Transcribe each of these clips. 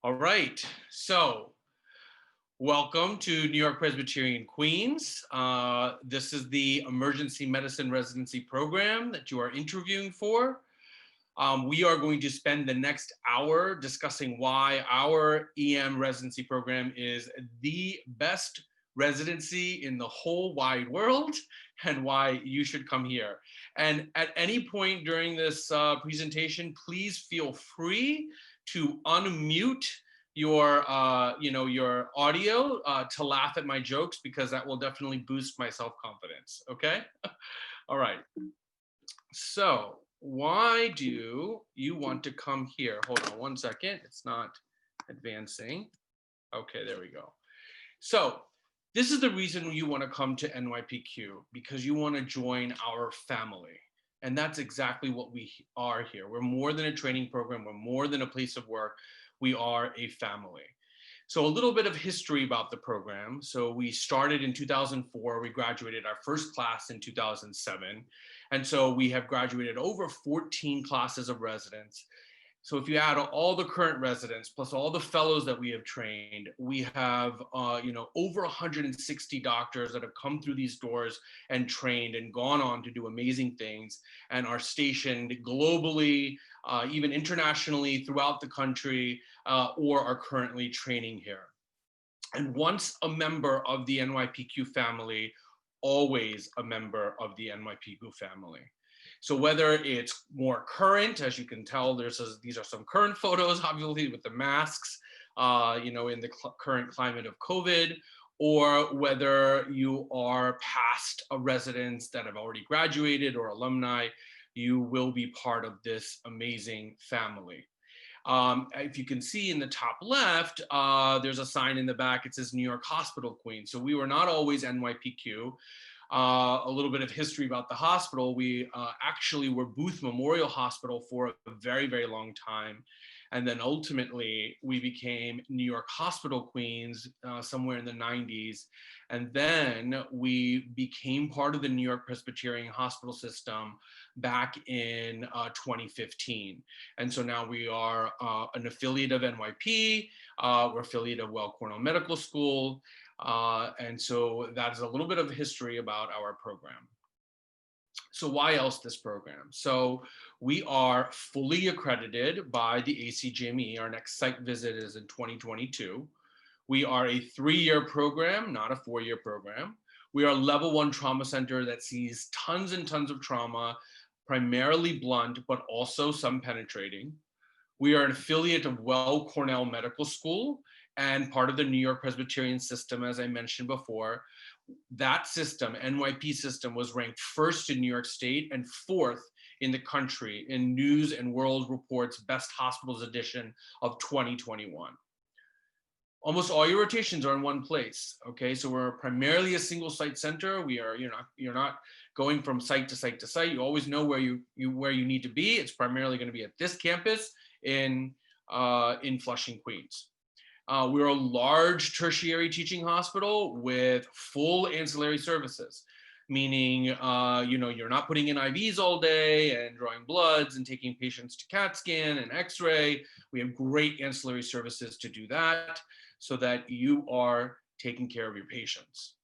All right, so welcome to New York Presbyterian Queens. This is the emergency medicine residency program that you are interviewing for. We are going to spend the next hour discussing why our EM residency program is the best residency in the whole wide world and why you should come here. And at any point during this presentation, please feel free to unmute your audio to laugh at my jokes, because that will definitely boost my self-confidence. Okay. All right. So why do you want to come here? Hold on one second. It's not advancing. Okay, there we go. So this is the reason you want to come to NYPQ, because you want to join our family. And that's exactly what we are here. We're more than a training program. We're more than a place of work. We are a family. So a little bit of history about the program. So we started in 2004. We graduated our first class in 2007. And so we have graduated over 14 classes of residents. So if you add all the current residents plus all the fellows that we have trained, we have over 160 doctors that have come through these doors and trained and gone on to do amazing things and are stationed globally, even internationally throughout the country, or are currently training here. And once a member of the NYPQ family, always a member of the NYPQ family. So whether it's more current, as you can tell, these are some current photos, obviously with the masks, in the current climate of COVID, or whether you are past a residents that have already graduated or alumni, you will be part of this amazing family. If you can see in the top left, there's a sign in the back. It says New York Hospital Queens. So we were not always NYPQ. A little bit of history about the hospital. We actually were Booth Memorial Hospital for a very, very long time. And then ultimately we became New York Hospital Queens somewhere in the 90s. And then we became part of the New York Presbyterian Hospital System back in 2015. And so now we are an affiliate of NYP. We're affiliate of Weill Cornell Medical School. And so that is a little bit of history about our program. So why else this program? So we are fully accredited by the ACGME. Our next site visit is in 2022. We are a 3-year program, not a 4-year program. We are a level 1 trauma center that sees tons and tons of trauma, primarily blunt, but also some penetrating. We are an affiliate of Weill Cornell Medical School and part of the New York Presbyterian system, as I mentioned before. That system, NYP system, was ranked first in New York State and 4th in the country in News and World Report's Best Hospitals edition of 2021. Almost all your rotations are in one place. Okay, so we're primarily a single site center. You're not going from site to site to site. You always know where you need to be. It's primarily going to be at this campus in Flushing, Queens. We're a large tertiary teaching hospital with full ancillary services, meaning you're not putting in IVs all day and drawing bloods and taking patients to CAT scan and X-ray. We have great ancillary services to do that so that you are taking care of your patients.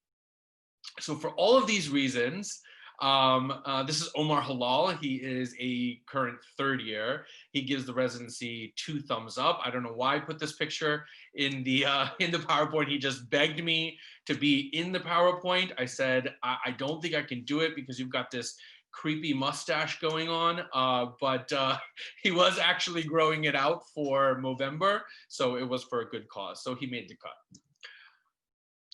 So for all of these reasons, this is Omar Halal. He is a current 3rd year. He gives the residency 2 thumbs up. I don't know why I put this picture in the PowerPoint. He just begged me to be in the PowerPoint. I said, I don't think I can do it because you've got this creepy mustache going on, but he was actually growing it out for Movember, so it was for a good cause. So he made the cut.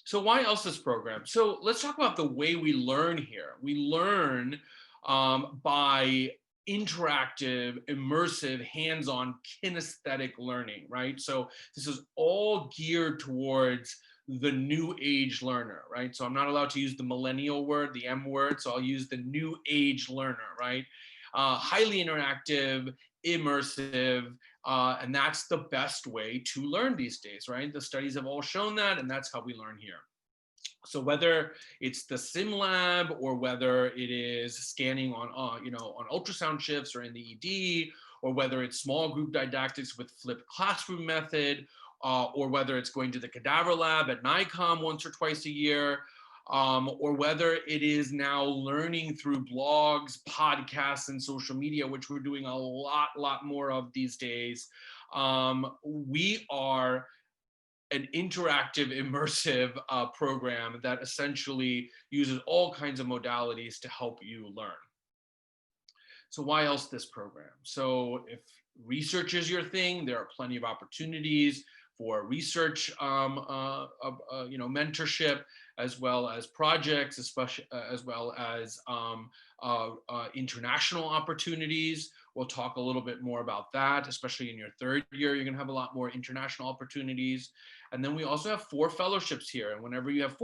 So why else this program? So let's talk about the way we learn here. We learn by interactive, immersive, hands-on, kinesthetic learning, right? So this is all geared towards the new age learner, right? So I'm not allowed to use the millennial word, the M word, so I'll use the new age learner, right? Highly interactive, immersive, and that's the best way to learn these days, right? The studies have all shown that, and that's how we learn here. So whether it's the sim lab or whether it is scanning on ultrasound shifts or in the ED, or whether it's small group didactics with flipped classroom method, or whether it's going to the cadaver lab at NICOM once or twice a year, or whether it is now learning through blogs, podcasts, and social media, which we're doing a lot more of these days. We are an interactive, immersive program that essentially uses all kinds of modalities to help you learn. So why else this program? So if research is your thing, there are plenty of opportunities for research, mentorship, as well as projects, especially as well as international opportunities. We'll talk a little bit more about that, especially in your third year. You're going to have a lot more international opportunities. And then we also have 4 fellowships here. And whenever you have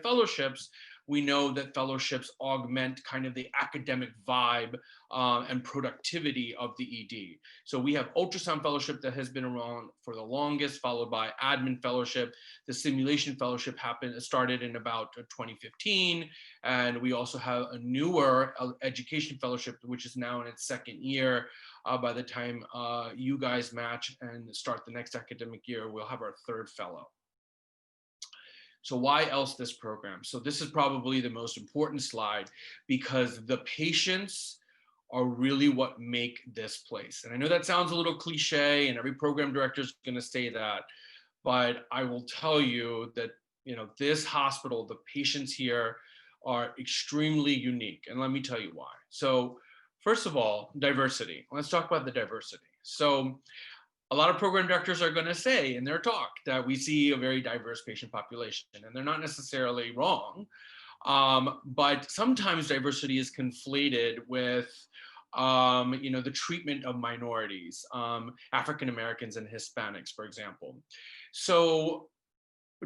fellowships, we know that fellowships augment kind of the academic vibe and productivity of the ED. So we have ultrasound fellowship that has been around for the longest, followed by admin fellowship. The simulation fellowship started in about 2015. And we also have a newer education fellowship, which is now in its second year. By the time you guys match and start the next academic year, we'll have our 3rd fellow. So why else this program? So this is probably the most important slide, because the patients are really what make this place. And I know that sounds a little cliche, and every program director is going to say that, but I will tell you that, this hospital, the patients here are extremely unique. And let me tell you why. So first of all, diversity. Let's talk about the diversity. So a lot of program directors are going to say in their talk that we see a very diverse patient population, and they're not necessarily wrong. But sometimes diversity is conflated with, the treatment of minorities, African Americans and Hispanics, for example. So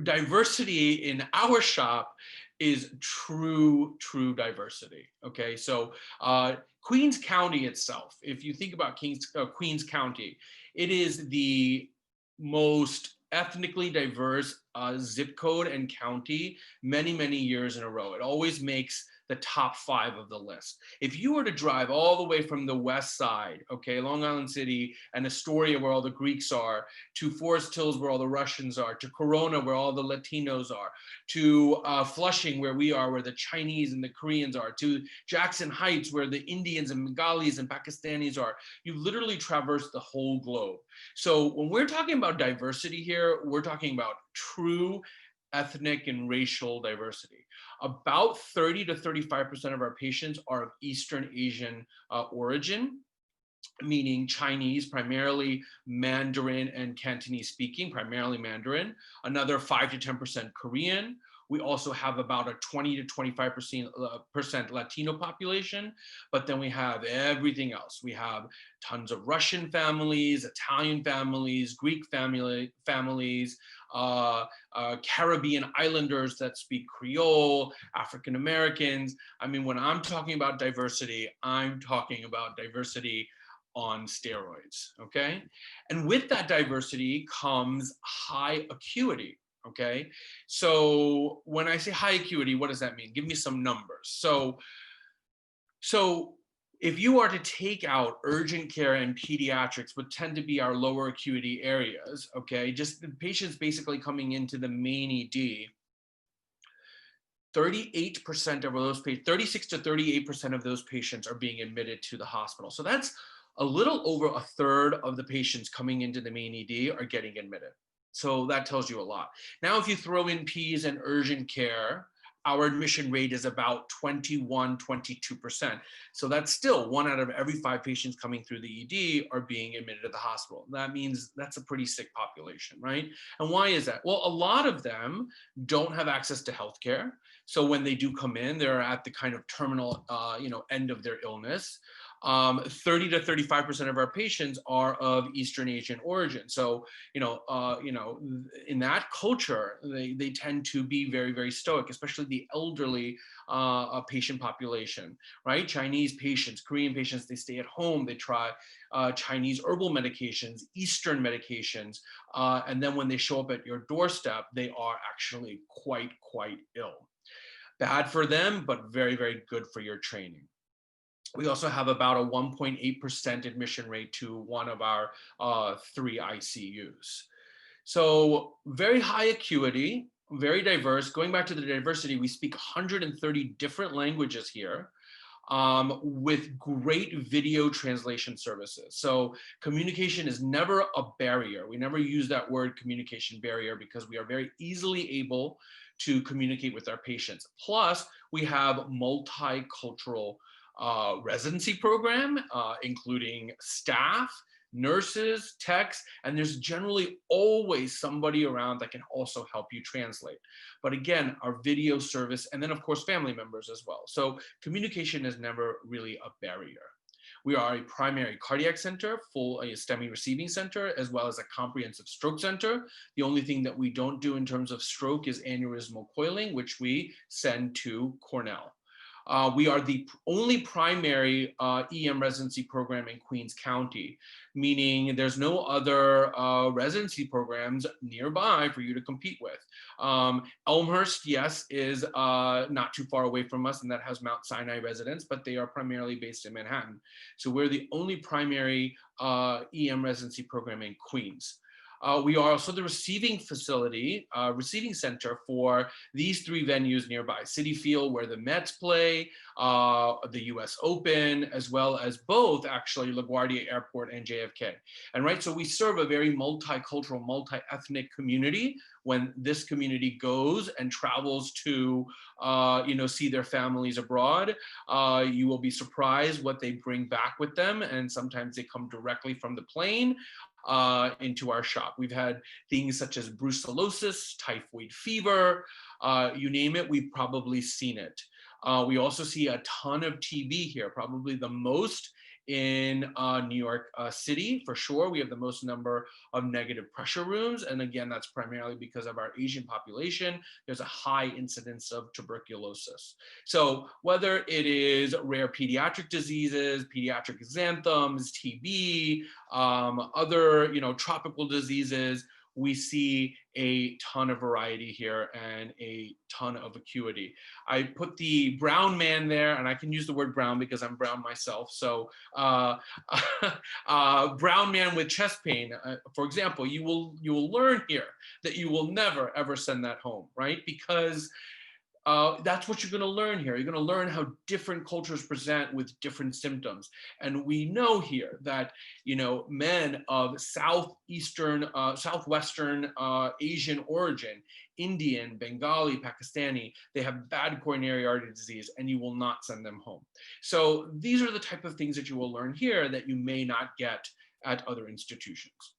diversity in our shop is true diversity. Okay, so Queens County itself, if you think about Queens County, it is the most ethnically diverse zip code and county many years in a row. It always makes the top 5 of the list. If you were to drive all the way from the west side, okay, Long Island City and Astoria, where all the Greeks are, to Forest Hills, where all the Russians are, to Corona, where all the Latinos are, to Flushing, where we are, where the Chinese and the Koreans are, to Jackson Heights, where the Indians and Bengalis and Pakistanis are, you literally traverse the whole globe. So when we're talking about diversity here, we're talking about true ethnic and racial diversity. About 30 to 35% of our patients are of Eastern Asian origin, meaning Chinese, primarily Mandarin and Cantonese speaking, primarily Mandarin. Another 5 to 10% Korean. We also have about a 20 to 25% Latino population, but then we have everything else. We have tons of Russian families, Italian families, Greek families, Caribbean islanders that speak Creole, African Americans. I mean, when I'm talking about diversity, I'm talking about diversity on steroids, okay? And with that diversity comes high acuity. Okay, so when I say high acuity, what does that mean? Give me some numbers. So if you are to take out urgent care and pediatrics, would tend to be our lower acuity areas, okay, just the patients basically coming into the main ED, 38% of those patients, 36 to 38% of those patients are being admitted to the hospital. So that's a little over a third of the patients coming into the main ED are getting admitted. So that tells you a lot. Now, if you throw in P's and urgent care, our admission rate is about 21, 22%. So that's still 1 out of every 5 patients coming through the ED are being admitted to the hospital. That means that's a pretty sick population, right? And why is that? Well, a lot of them don't have access to healthcare. So when they do come in, they're at the kind of terminal, end of their illness. 30 to 35% of our patients are of Eastern Asian origin. So, in that culture, they tend to be very, very stoic, especially the elderly patient population, right? Chinese patients, Korean patients, they stay at home, they try Chinese herbal medications, Eastern medications, and then when they show up at your doorstep, they are actually quite ill. Bad for them, but very, very good for your training. We also have about a 1.8% admission rate to one of our 3 ICUs. So very high acuity, very diverse. Going back to the diversity, we speak 130 different languages here, with great video translation services. So communication is never a barrier. We never use that word communication barrier because we are very easily able to communicate with our patients. Plus, we have multicultural residency program, including staff, nurses, techs, and there's generally always somebody around that can also help you translate. But again, our video service, and then of course, family members as well. So communication is never really a barrier. We are a primary cardiac center, full a STEMI receiving center, as well as a comprehensive stroke center. The only thing that we don't do in terms of stroke is aneurysmal coiling, which we send to Cornell. We are the only primary EM residency program in Queens County, meaning there's no other residency programs nearby for you to compete with. Elmhurst, yes, is not too far away from us, and that has Mount Sinai residents, but they are primarily based in Manhattan. So we're the only primary EM residency program in Queens. We are also the receiving facility, receiving center for these 3 venues nearby: Citi Field, where the Mets play, the US Open, as well as both actually LaGuardia Airport and JFK. And right, so we serve a very multicultural, multi-ethnic community. When this community goes and travels to, see their families abroad, you will be surprised what they bring back with them. And sometimes they come directly from the plane into our shop. We've had things such as brucellosis, typhoid fever, you name it, we've probably seen it. We also see a ton of TB here, probably the most in New York City, for sure. We have the most number of negative pressure rooms. And again, that's primarily because of our Asian population. There's a high incidence of tuberculosis. So whether it is rare pediatric diseases, pediatric xanthums, TB, other tropical diseases, we see a ton of variety here and a ton of acuity. I put the brown man there, and I can use the word brown because I'm brown myself. So brown man with chest pain, for example, you will learn here that you will never ever send that home, right? Because that's what you're going to learn here. You're going to learn how different cultures present with different symptoms. And we know here that, men of southwestern Asian origin, Indian, Bengali, Pakistani, they have bad coronary artery disease, and you will not send them home. So these are the type of things that you will learn here that you may not get at other institutions.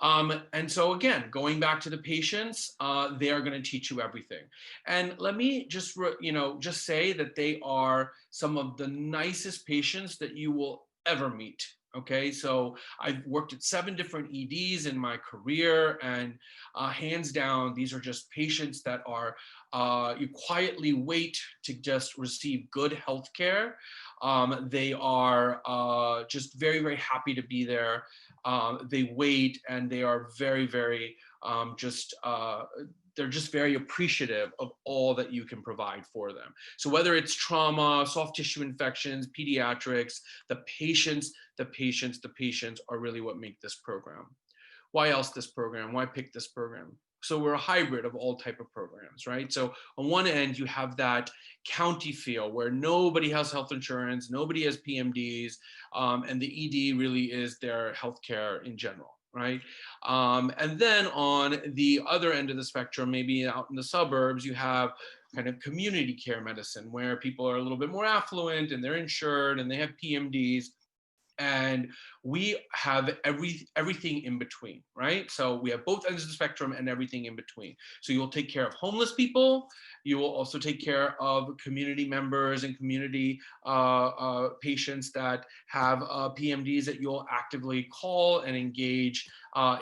And so again, going back to the patients, they are going to teach you everything. And let me just, just say that they are some of the nicest patients that you will ever meet. Okay, so I've worked at 7 different EDs in my career, and hands down, these are just patients that are, you quietly wait to just receive good health care. They are just very, very happy to be there. They wait, and they are very, very they're just very appreciative of all that you can provide for them. So whether it's trauma, soft tissue infections, pediatrics, the patients are really what make this program. Why else this program? Why pick this program? So we're a hybrid of all type of programs, right? So on one end, you have that county feel where nobody has health insurance, nobody has PMDs, and the ED really is their healthcare in general, right? And then on the other end of the spectrum, maybe out in the suburbs, you have kind of community care medicine where people are a little bit more affluent and they're insured and they have PMDs. And we have everything in between, right? So we have both ends of the spectrum and everything in between. So you'll take care of homeless people. You will also take care of community members and community patients that have PMDs that you'll actively call and engage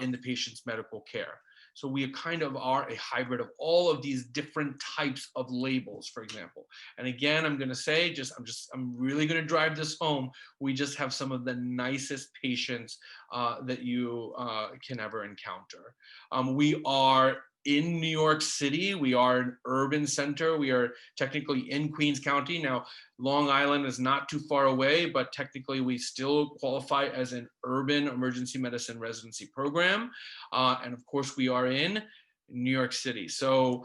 in the patient's medical care. So we kind of are a hybrid of all of these different types of labels, for example. And again, I'm going to say, I'm really going to drive this home. We just have some of the nicest patients that you can ever encounter. We are in New York City. We are an urban center. We are technically in Queens County. Now, Long Island is not too far away, but technically we still qualify as an urban emergency medicine residency program. And of course, we are in New York City. So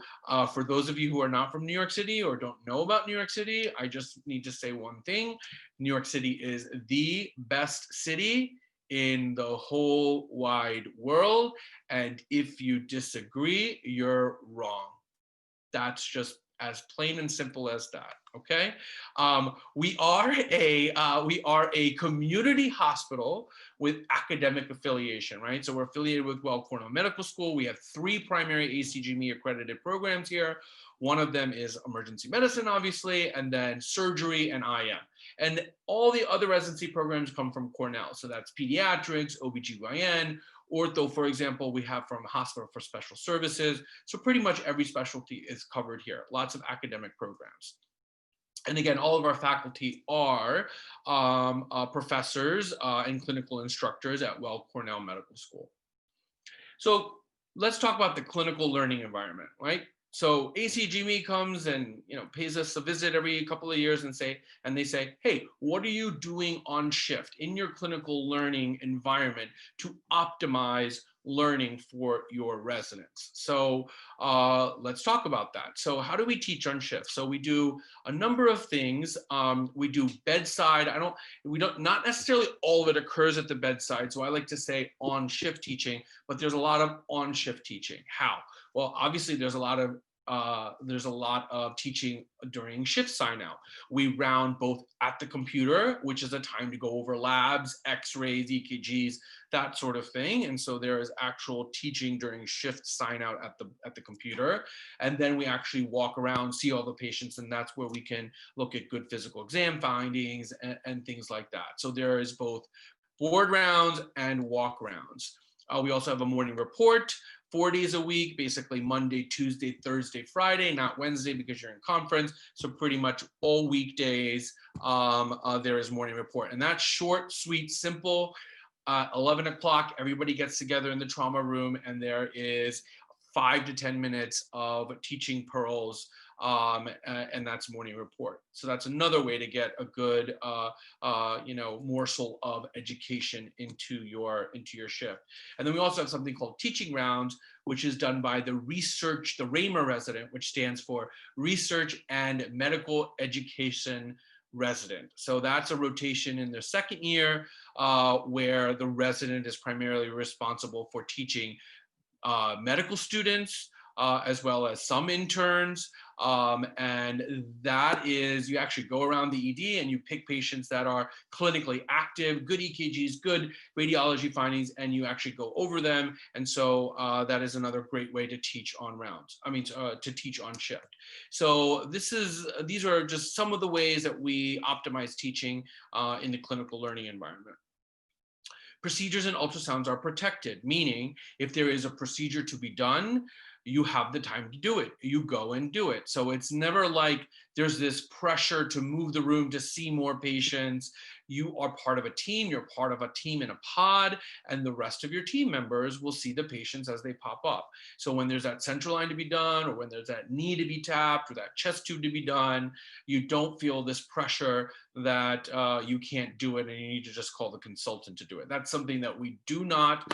for those of you who are not from New York City or don't know about New York City, I just need to say one thing. New York City is the best city in the whole wide world. And if you disagree, you're wrong. That's just as plain and simple as that. Okay, we are a community hospital with academic affiliation, right? So we're affiliated with Weill Cornell Medical School. We have 3 primary ACGME accredited programs here. One of them is emergency medicine, obviously, and then surgery and IM. And all the other residency programs come from Cornell. So that's pediatrics, OBGYN, ortho, for example, we have from Hospital for Special Services. So pretty much every specialty is covered here. Lots of academic programs. And again, all of our faculty are professors and clinical instructors at Weill Cornell Medical School. So let's talk about the clinical learning environment, right? So ACGME comes and pays us a visit every couple of years and they say, hey, what are you doing on shift in your clinical learning environment to optimize learning for your residents? So let's talk about that. So how do we teach on shift? So we do a number of things. We do bedside. Not necessarily all of it occurs at the bedside. So I like to say on shift teaching, but there's a lot of on shift teaching. How? Well, obviously there's a lot of teaching during shift sign out. We round both at the computer, which is a time to go over labs, x-rays, EKGs, that sort of thing. And so there is actual teaching during shift sign out at the computer. And then we actually walk around, see all the patients, and that's where we can look at good physical exam findings and things like that. So there is both board rounds and walk rounds. We also have a morning report, 4 days a week, basically Monday, Tuesday, Thursday, Friday, not Wednesday because you're in conference. So pretty much all weekdays, there is morning report. And that's short, sweet, simple. 11 o'clock, everybody gets together in the trauma room and there is 5 to 10 minutes of teaching pearls, and that's morning report. So that's another way to get a good, morsel of education into your shift. And then we also have something called teaching rounds, which is done by the RAMER resident, which stands for Research and Medical Education Resident. So that's a rotation in their second year, where the resident is primarily responsible for teaching medical students, as well as some interns. And that is, you actually go around the ED and you pick patients that are clinically active, good EKGs, good radiology findings, and you actually go over them. And so that is another great way to teach on to teach on shift. So these are just some of the ways that we optimize teaching in the clinical learning environment. Procedures and ultrasounds are protected, meaning if there is a procedure to be done, you have the time to do it. You go and do it. So it's never like there's this pressure to move the room to see more patients. You are part of a team. You're part of a team in a pod, and the rest of your team members will see the patients as they pop up. So when there's that central line to be done, or when there's that knee to be tapped, or that chest tube to be done, you don't feel this pressure that you can't do it and you need to just call the consultant to do it. That's something that we do not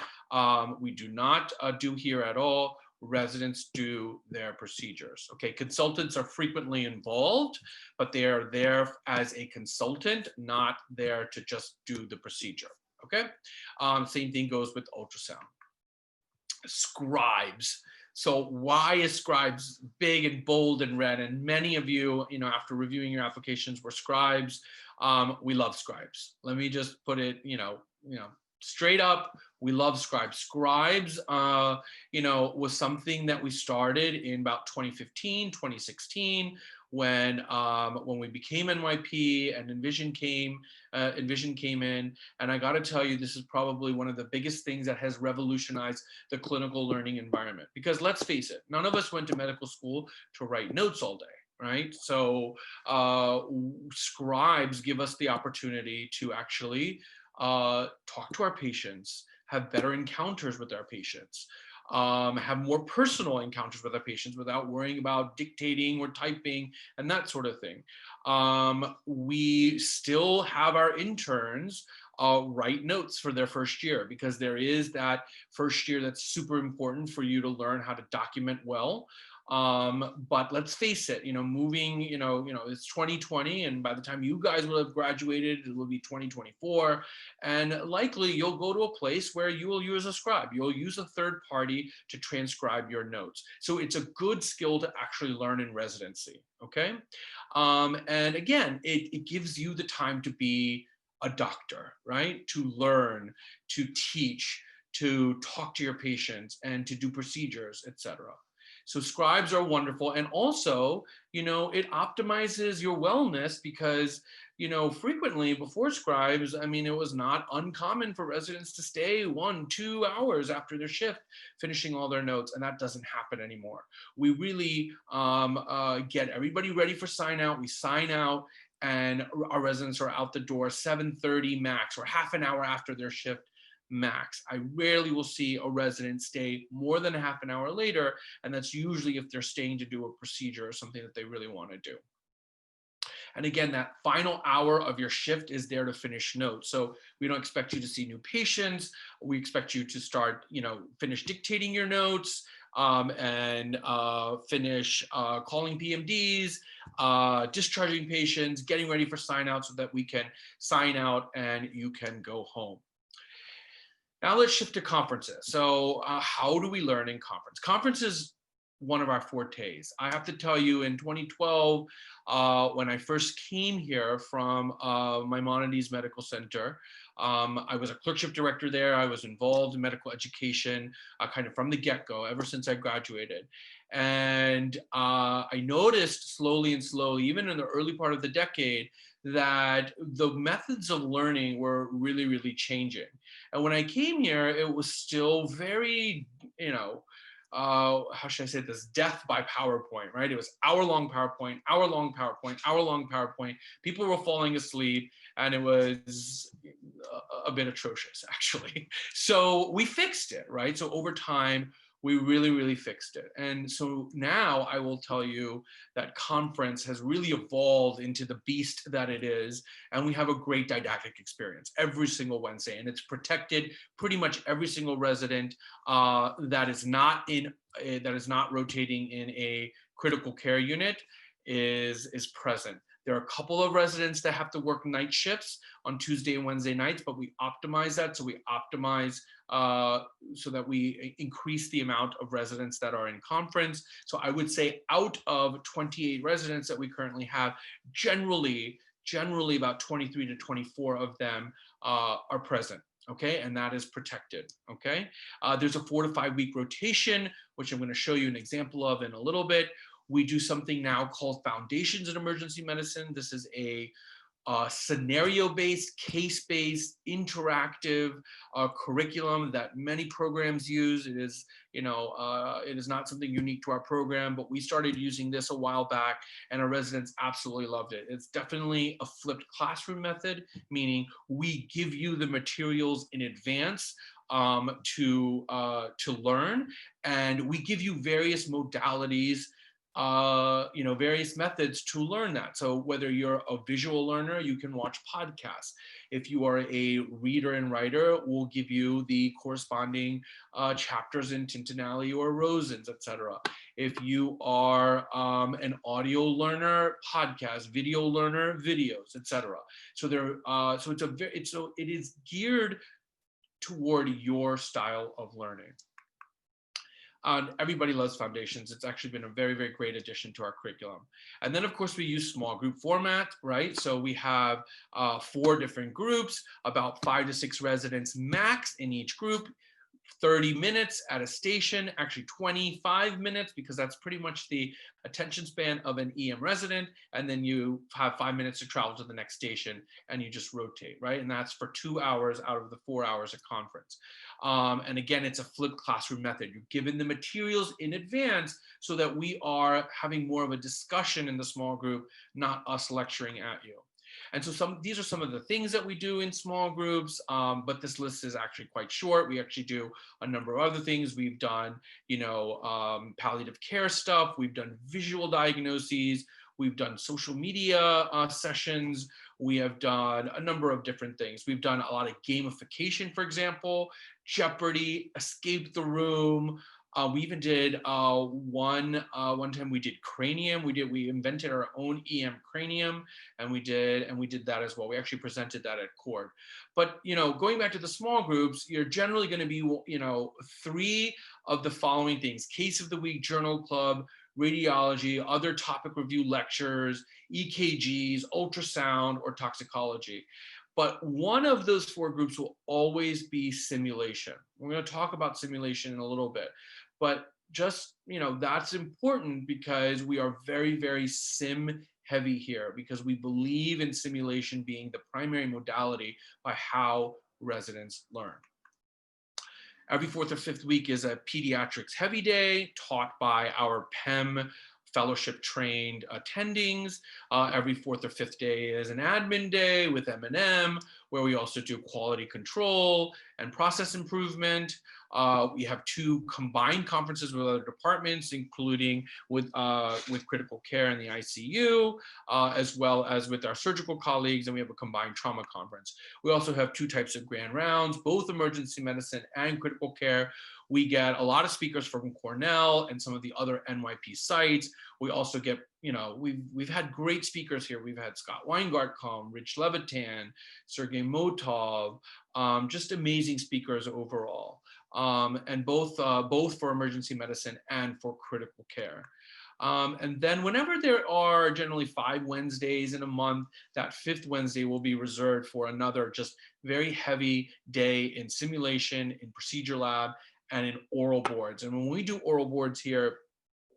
do here at all. Residents do their procedures. Okay, consultants are frequently involved, but they are there as a consultant, not there to just do the procedure. Okay, same thing goes with ultrasound. Scribes. So why is scribes big and bold and red? And many of you, after reviewing your applications, were scribes. We love scribes. Let me just put it, straight up. We love scribes. Scribes, was something that we started in about 2015, 2016, when we became NYP and Envision came in. And I got to tell you, this is probably one of the biggest things that has revolutionized the clinical learning environment. Because let's face it, none of us went to medical school to write notes all day. Right? So scribes give us the opportunity to actually talk to our patients, have better encounters with our patients. have more personal encounters with our patients without worrying about dictating or typing and that sort of thing. We still have our interns write notes for their first year, because there is that first year that's super important for you to learn how to document well. But let's face it, moving, it's 2020, and by the time you guys will have graduated, it will be 2024, and likely you'll go to a place where you will use a scribe. You'll use a third party to transcribe your notes. So it's a good skill to actually learn in residency, okay? And again, it gives you the time to be a doctor, right? To learn, to teach, to talk to your patients, and to do procedures, etc. So scribes are wonderful. And also, it optimizes your wellness, because, frequently before scribes, I mean, it was not uncommon for residents to stay 1-2 hours after their shift, finishing all their notes. And that doesn't happen anymore. We really get everybody ready for sign out. We sign out, and our residents are out the door 7:30 max, or half an hour after their shift max. I rarely will see a resident stay more than a half an hour later, and that's usually if they're staying to do a procedure or something that they really want to do. And again, that final hour of your shift is there to finish notes. So we don't expect you to see new patients. We expect you to start, finish dictating your notes, and finish calling PMDs, discharging patients, getting ready for sign out so that we can sign out and you can go home. Now let's shift to conferences. So how do we learn in conference? Conference is one of our fortes. I have to tell you, in 2012, when I first came here from Maimonides Medical Center, I was a clerkship director there. I was involved in medical education kind of from the get-go, ever since I graduated. And I noticed slowly, even in the early part of the decade, that the methods of learning were really, really changing. And when I came here, it was still very, how should I say this? Death by PowerPoint, right? It was hour-long PowerPoint, hour-long PowerPoint, hour-long PowerPoint. People were falling asleep, and it was a bit atrocious, actually. So we fixed it, right? So over time, we really, really fixed it. And so now I will tell you that conference has really evolved into the beast that it is. And we have a great didactic experience every single Wednesday. And it's protected. Pretty much every single resident that is not rotating in a critical care unit is present. There are a couple of residents that have to work night shifts on Tuesday and Wednesday nights, but we optimize that. So we optimize so that we increase the amount of residents that are in conference. So I would say out of 28 residents that we currently have, generally about 23 to 24 of them are present. Okay, and that is protected. Okay, there's a 4 to 5 week rotation, which I'm going to show you an example of in a little bit. We do something now called Foundations in Emergency Medicine. This is a scenario-based, case-based, interactive curriculum that many programs use. It is, it is not something unique to our program, but we started using this a while back, and our residents absolutely loved it. It's definitely a flipped classroom method, meaning we give you the materials in advance to learn, and we give you various modalities, various methods to learn that. So whether you're a visual learner, you can watch podcasts. If you are a reader and writer, we'll give you the corresponding chapters in Tintinelli or Rosen's, etc. If you are an audio learner, podcast, video learner, videos, etc. So it is geared toward your style of learning. Everybody loves Foundations. It's actually been a very, very great addition to our curriculum. And then, of course, we use small group format, right? So we have 4 different groups, about 5 to 6 residents max in each group. 30 minutes at a station, actually 25 minutes, because that's pretty much the attention span of an EM resident. And then you have 5 minutes to travel to the next station, and you just rotate, right? And that's for 2 hours out of the 4 hours of conference. And again, it's a flipped classroom method. You're given the materials in advance so that we are having more of a discussion in the small group, not us lecturing at you. And so these are some of the things that we do in small groups, but this list is actually quite short. We actually do a number of other things. We've done, palliative care stuff. We've done visual diagnoses. We've done social media sessions. We have done a number of different things. We've done a lot of gamification, for example, Jeopardy, Escape the Room. We even did one time we did cranium. We invented our own EM cranium, and we did that as well. We actually presented that at Cord. But going back to the small groups, you're generally going to be three of the following things: case of the week, journal club, radiology, other topic review lectures, EKGs, ultrasound, or toxicology. But one of those four groups will always be simulation. We're going to talk about simulation in a little bit, but just, that's important because we are very, very sim heavy here, because we believe in simulation being the primary modality by how residents learn. Every fourth or fifth week is a pediatrics heavy day taught by our PEM fellowship trained attendings. Every fourth or fifth day is an admin day with M&M, where we also do quality control and process improvement. We have two combined conferences with other departments, including with critical care in the ICU, as well as with our surgical colleagues, and we have a combined trauma conference. We also have two types of grand rounds, both emergency medicine and critical care. We get a lot of speakers from Cornell and some of the other NYP sites. We also get, we've had great speakers here. We've had Scott Weingart come, Rich Levitan, Sergey Motov, just amazing speakers overall. And both for emergency medicine and for critical care. And then whenever there are generally 5 Wednesdays in a month, that 5th Wednesday will be reserved for another just very heavy day in simulation, in procedure lab, and in oral boards. And when we do oral boards here,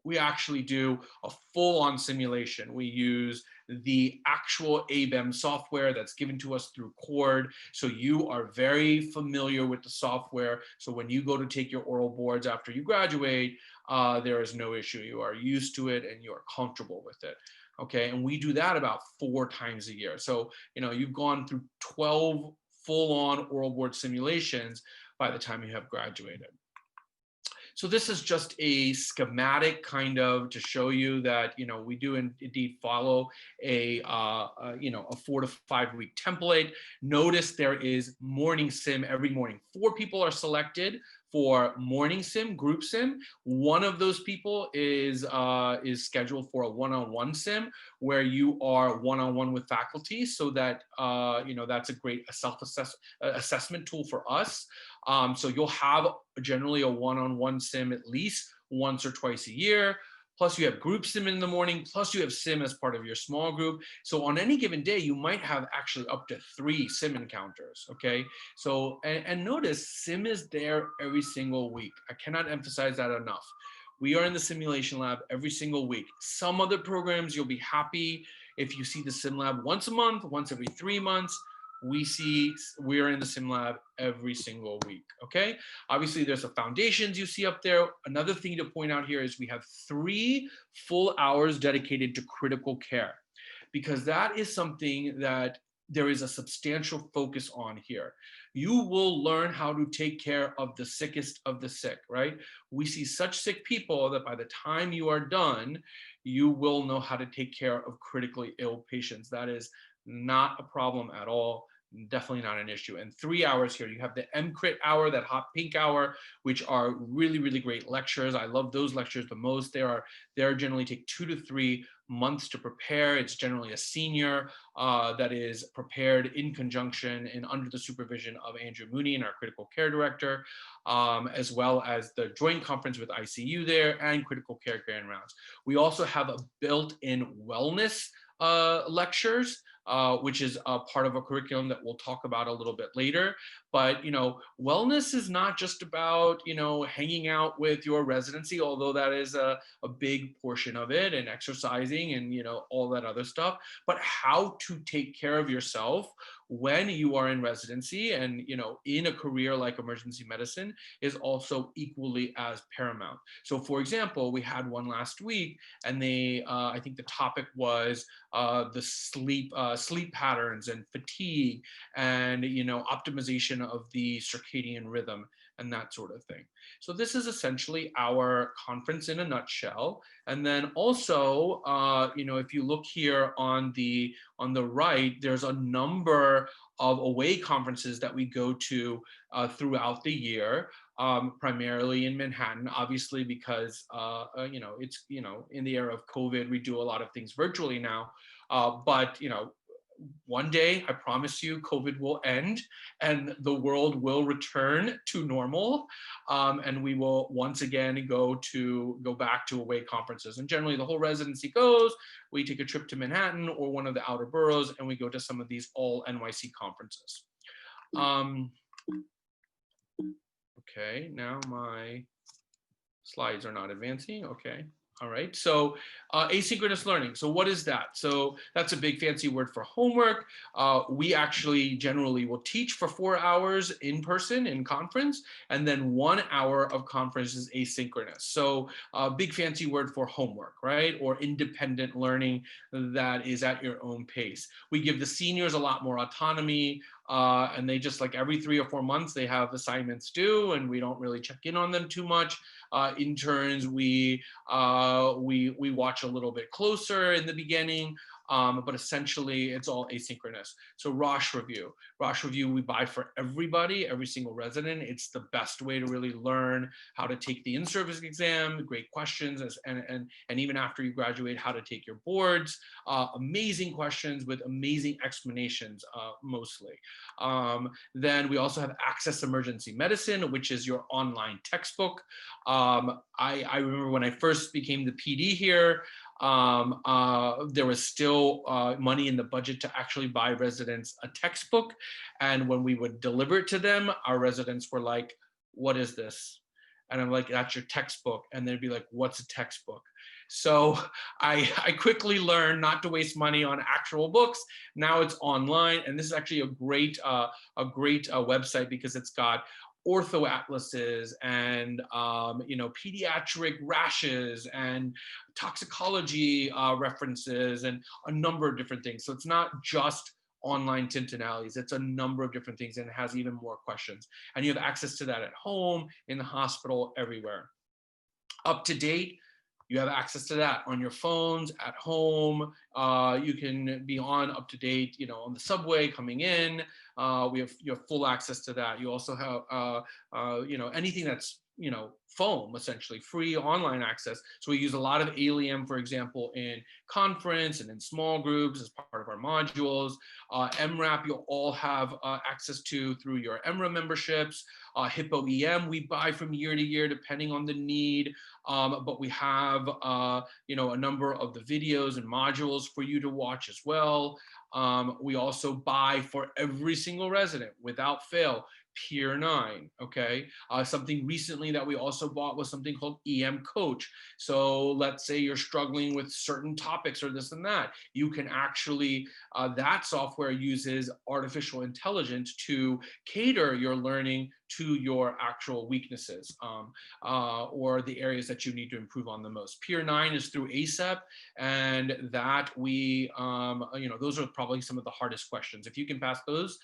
we actually do a full-on simulation. We use the actual ABEM software that's given to us through Cord. So you are very familiar with the software. So when you go to take your oral boards after you graduate, there is no issue. You are used to it and you are comfortable with it. Okay, and we do that about 4 times a year. So, you've gone through 12 full-on oral board simulations by the time you have graduated. So this is just a schematic kind of to show you that, we do indeed follow a 4 to 5 week template. Notice there is morning sim every morning. 4 people are selected for morning sim, group sim. One of those people is scheduled for a one-on-one sim where you are one-on-one with faculty, so that that's a great self-assessment tool for us. So you'll have generally a one-on-one sim at least once or twice a year. Plus you have group sim in the morning, plus you have sim as part of your small group. So on any given day, you might have actually up to 3 sim encounters, okay? So, and notice sim is there every single week. I cannot emphasize that enough. We are in the simulation lab every single week. Some other programs, you'll be happy if you see the sim lab once a month, once every 3 months. We're in the sim lab every single week, okay? Obviously there's the foundations you see up there. Another thing to point out here is we have 3 full hours dedicated to critical care, because that is something that there is a substantial focus on here. You will learn how to take care of the sickest of the sick, right? We see such sick people that by the time you are done, you will know how to take care of critically ill patients. That is not a problem at all. Definitely not an issue. And 3 hours here, you have the MCrit hour, that hot pink hour, which are really, really great lectures. I love those lectures the most. They generally take 2 to 3 months to prepare. It's generally a senior that is prepared in conjunction and under the supervision of Andrew Mooney, and our critical care director, as well as the joint conference with ICU there and critical care grand rounds. We also have a built-in wellness lectures, which is a part of a curriculum that we'll talk about a little bit later. But, wellness is not just about, hanging out with your residency, although that is a big portion of it, and exercising and, all that other stuff, but how to take care of yourself when you are in residency and, in a career like emergency medicine is also equally as paramount. So for example, we had one last week and I think the topic was the sleep sleep patterns and fatigue and, optimization of the circadian rhythm and that sort of thing. So this is essentially our conference in a nutshell. And then also, if you look here on the right, there's a number of away conferences that we go to throughout the year, primarily in Manhattan, obviously, because, it's, in the era of COVID, we do a lot of things virtually now. But, one day, I promise you, COVID will end and the world will return to normal. And we will once again go back to away conferences. And generally the whole residency goes, we take a trip to Manhattan or one of the outer boroughs and we go to some of these all NYC conferences. Okay, now my slides are not advancing. Okay. All right. So asynchronous learning. So what is that? So that's a big fancy word for homework. We actually generally will teach for 4 hours in person in conference, and then 1 hour of conference is asynchronous. So big fancy word for homework, right? Or independent learning that is at your own pace. We give the seniors a lot more autonomy. And they just, like, every 3 or 4 months, they have assignments due, and we don't really check in on them too much. Interns, we watch a little bit closer in the beginning, but essentially it's all asynchronous. So Rosh Review, we buy for everybody, every single resident. It's the best way to really learn how to take the in-service exam, great questions, and even after you graduate, how to take your boards. Amazing questions with amazing explanations, mostly. Then we also have Access Emergency Medicine, which is your online textbook. I remember when I first became the PD here, there was still money in the budget to actually buy residents a textbook. And when we would deliver it to them, our residents were like, "What is this?" And I'm like, "That's your textbook." And they'd be like, "What's a textbook?" So I quickly learned not to waste money on actual books. Now it's online, and this is actually a great website because it's got ortho atlases and pediatric rashes and toxicology references and a number of different things. So it's not just online Tintinallies, it's a number of different things, and it has even more questions. And you have access to that at home, in the hospital, everywhere. Up to date, you have access to that on your phones, at home. You can be on up to date, on the subway coming in. You have full access to that. You also have, anything that's, foam, essentially free online access. So we use a lot of Allium, for example, in conference and in small groups as part of our modules. MRAP, you'll all have access to through your EMRA memberships. Hippo EM, we buy from year to year, depending on the need. But we have, a number of the videos and modules for you to watch as well. We also buy for every single resident without fail, Peer 9, okay? Something recently that we also bought was something called EM Coach. So let's say you're struggling with certain topics or this and that. You can actually, that software uses artificial intelligence to cater your learning to your actual weaknesses, or the areas that you need to improve on the most. Peer 9 is through ACEP, and that those are probably some of the hardest questions. If you can pass those,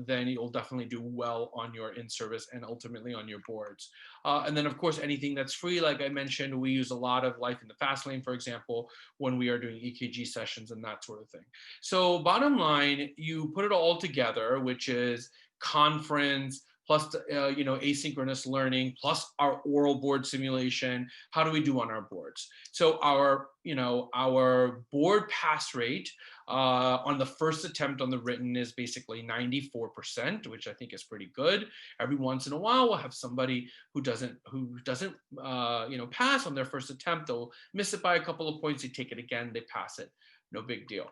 then you'll definitely do well on your in-service and ultimately on your boards. And then, of course, anything that's free, like I mentioned, we use a lot of Life in the Fast Lane, for example, when we are doing EKG sessions and that sort of thing. So bottom line, you put it all together, which is conference, plus asynchronous learning, plus our oral board simulation. How do we do on our boards? So our board pass rate on the first attempt on the written is basically 94%, which I think is pretty good. Every once in a while, we'll have somebody who doesn't pass on their first attempt. They'll miss it by a couple of points. They take it again, they pass it. No big deal.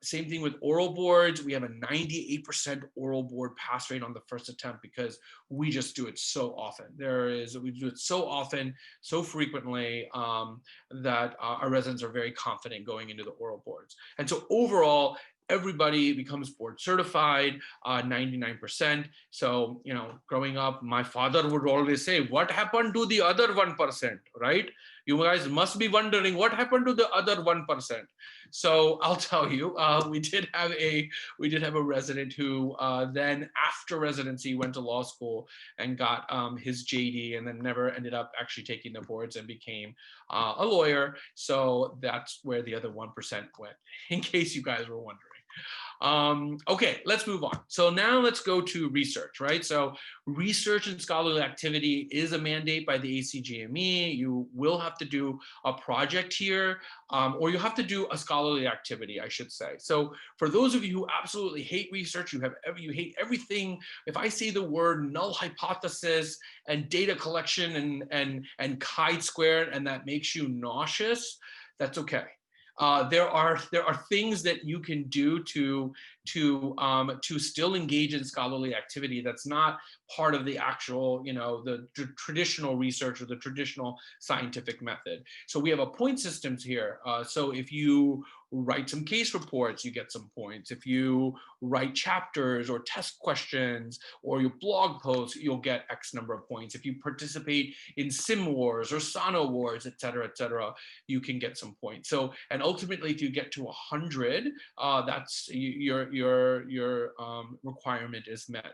Same thing with oral boards. We have a 98% oral board pass rate on the first attempt because we just do it so often. We do it so often, so frequently, that our residents are very confident going into the oral boards. And so overall, everybody becomes board certified, 99%. So, growing up, my father would always say, "What happened to the other 1%?" Right? You guys must be wondering what happened to the other 1%. So I'll tell you, we did have a resident who then after residency went to law school and got his JD, and then never ended up actually taking the boards and became a lawyer. So that's where the other 1% went, in case you guys were wondering. Okay, let's move on. So now let's go to research, right? So research and scholarly activity is a mandate by the ACGME. You will have to do a project here, or you have to do a scholarly activity, I should say. So for those of you who absolutely hate research, you hate everything. If I say the word null hypothesis and data collection and chi-squared, and that makes you nauseous, that's okay. There are things that you can do to still engage in scholarly activity that's not part of the actual, the traditional research or the traditional scientific method. So we have a point systems here. So if you write some case reports, you get some points. If you write chapters or test questions or your blog posts, you'll get X number of points. If you participate in Sim Wars or Sono Wars, et cetera, you can get some points. So, and ultimately, if you get to 100, that's your requirement is met.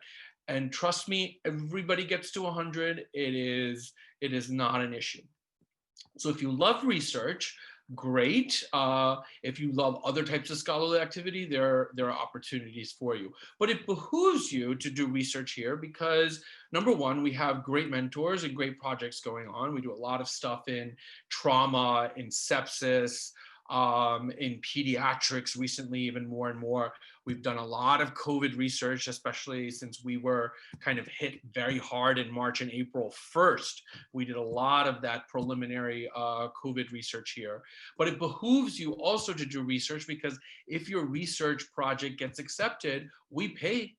And trust me, everybody gets to 100. It is not an issue. So if you love research, great. If you love other types of scholarly activity, there are opportunities for you. But it behooves you to do research here because, number one, we have great mentors and great projects going on. We do a lot of stuff in trauma, in sepsis, in pediatrics recently, even more and more. We've done a lot of COVID research, especially since we were kind of hit very hard in March and April 1st. We did a lot of that preliminary COVID research here. But it behooves you also to do research because if your research project gets accepted, we pay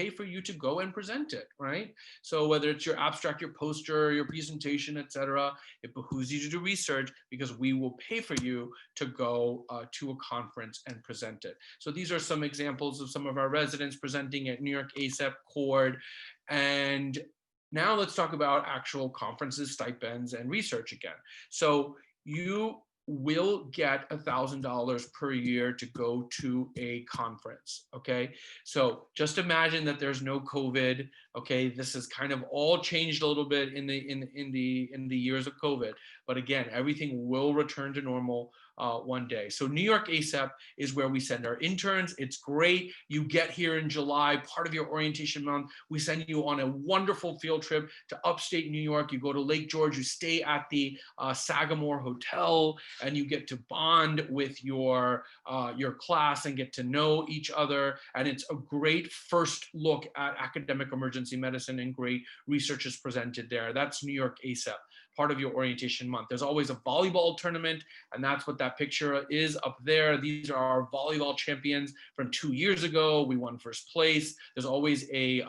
for you to go and present it, right? So whether it's your abstract, your poster, your presentation, etc., it behooves you to do research because we will pay for you to go to a conference and present it. So these are some examples of some of our residents presenting at New York ACEP, CORD, and now let's talk about actual conferences, stipends, and research again. So you will get $1,000 per year to go to a conference, okay? So just imagine that there's no COVID, okay? This has kind of all changed a little bit in the years of COVID, but again, everything will return to normal one day. So New York ACEP is where we send our interns. It's great. You get here in July, part of your orientation month. We send you on a wonderful field trip to upstate New York. You go to Lake George, you stay at the Sagamore Hotel, and you get to bond with your class and get to know each other. And it's a great first look at academic emergency medicine, and great research is presented there. That's New York ACEP, part of your orientation month. There's always a volleyball tournament, and that's what that picture is up there. These are our volleyball champions from 2 years ago. We won first place. There's always a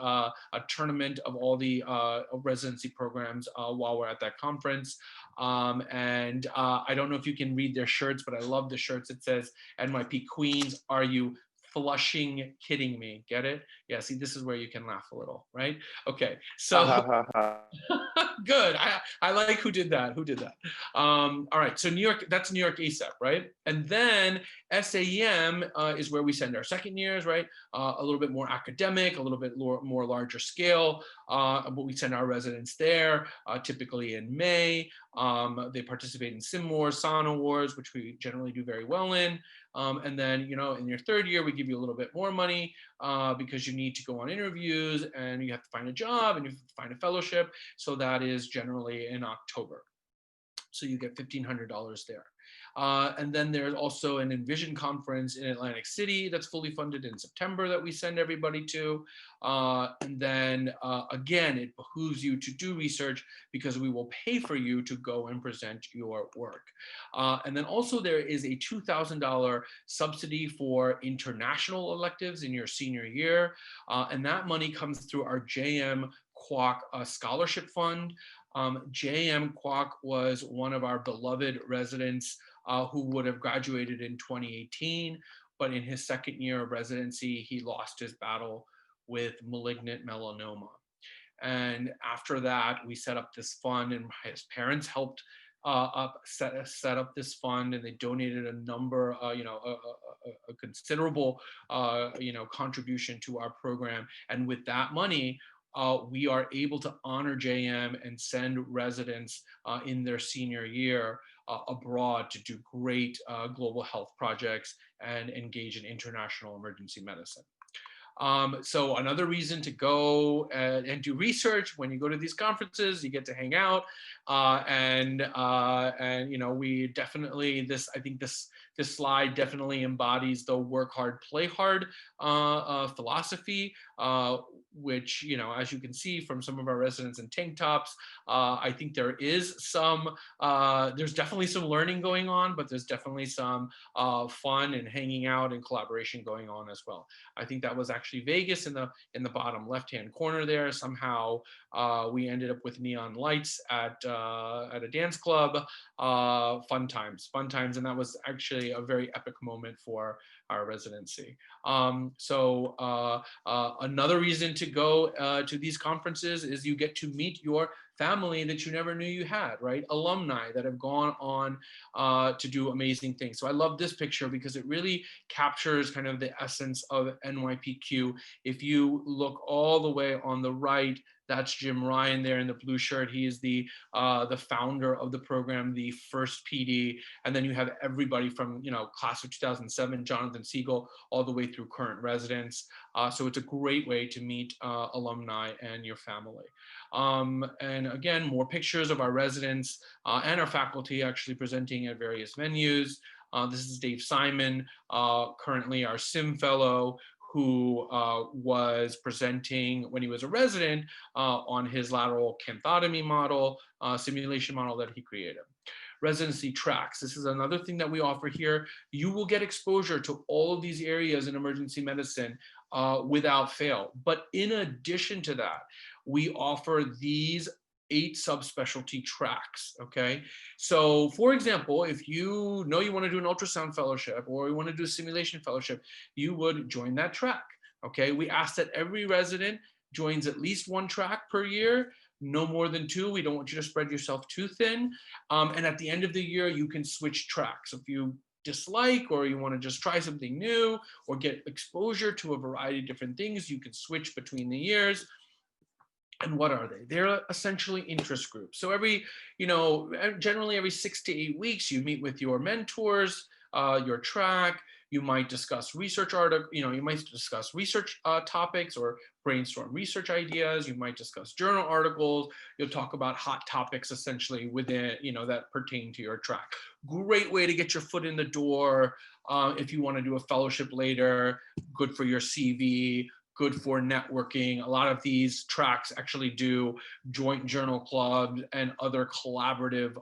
tournament of all the residency programs while we're at that conference. And I don't know if you can read their shirts, but I love the shirts. It says, NYP Queens, are you flushing kidding me? Get it? Yeah, see, this is where you can laugh a little, right? Okay, so good. I like who did that. All right, so New York, that's New York ACEP, right? And then SAEM is where we send our second years, right? A little bit more academic, a little bit more larger scale, but we send our residents there typically in May. They participate in Sim Wars, Sono Wars, which we generally do very well in. And then, in your third year, we give you a little bit more money because you need to go on interviews and you have to find a job and you have to find a fellowship. So that is generally in October. So you get $1,500 there. And then there's also an Envision conference in Atlantic City that's fully funded in September that we send everybody to. And then again, it behooves you to do research because we will pay for you to go and present your work. And then also there is a $2,000 subsidy for international electives in your senior year. And that money comes through our JM Kwok Scholarship Fund. JM Kwok was one of our beloved residents who would have graduated in 2018, but in his second year of residency, he lost his battle with malignant melanoma. And after that, we set up this fund, and his parents helped set up this fund, and they donated a number, a considerable, contribution to our program. And with that money, we are able to honor JM and send residents in their senior year abroad to do great global health projects and engage in international emergency medicine. So another reason to go and do research: when you go to these conferences, you get to hang out, and we definitely, I think this slide definitely embodies the work hard, play hard philosophy, which, as you can see from some of our residents in tank tops, I think there's definitely some learning going on, but there's definitely some fun and hanging out and collaboration going on as well. I think that was actually Vegas in the bottom left-hand corner there. Somehow we ended up with neon lights at a dance club. Fun times, and that was actually a very epic moment for our residency. Another reason to go to these conferences is you get to meet your family that you never knew you had, right? Alumni that have gone on to do amazing things. So I love this picture because it really captures kind of the essence of NYPQ. If you look all the way on the right, that's Jim Ryan there in the blue shirt. He is the founder of the program, the first PD. And then you have everybody from, class of 2007, Jonathan Siegel, all the way through current residents. So it's a great way to meet alumni and your family. And again, more pictures of our residents and our faculty actually presenting at various venues. This is Dave Simon, currently our SIM fellow, who was presenting when he was a resident on his lateral canthotomy model, simulation model that he created. Residency tracks. This is another thing that we offer here. You will get exposure to all of these areas in emergency medicine without fail. But in addition to that, we offer these 8 subspecialty tracks, okay? So for example, if you know you want to do an ultrasound fellowship or you want to do a simulation fellowship, you would join that track, okay? We ask that every resident joins at least 1 track per year, no more than 2. We don't want you to spread yourself too thin. And at the end of the year, you can switch tracks. If you dislike or you want to just try something new or get exposure to a variety of different things, you can switch between the years. And what are they? They're essentially interest groups. So generally every 6 to 8 weeks, you meet with your mentors, your track. You might discuss research you might discuss research topics or brainstorm research ideas. You might discuss journal articles. You'll talk about hot topics essentially within, that pertain to your track. Great way to get your foot in the door. If you want to do a fellowship later, good for your CV, good for networking. A lot of these tracks actually do joint journal clubs and other collaborative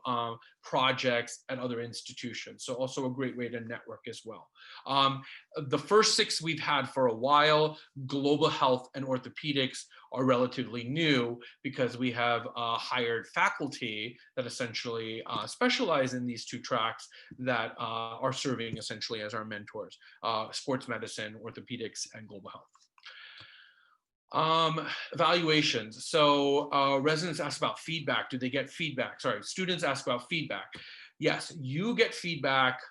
projects at other institutions. So also a great way to network as well. The first 6 we've had for a while. Global health and orthopedics are relatively new because we have hired faculty that essentially specialize in these 2 tracks that are serving essentially as our mentors: sports medicine, orthopedics, and global health. Evaluations. So residents ask about feedback. Do they get feedback? Sorry, students ask about feedback. Yes, you get feedback.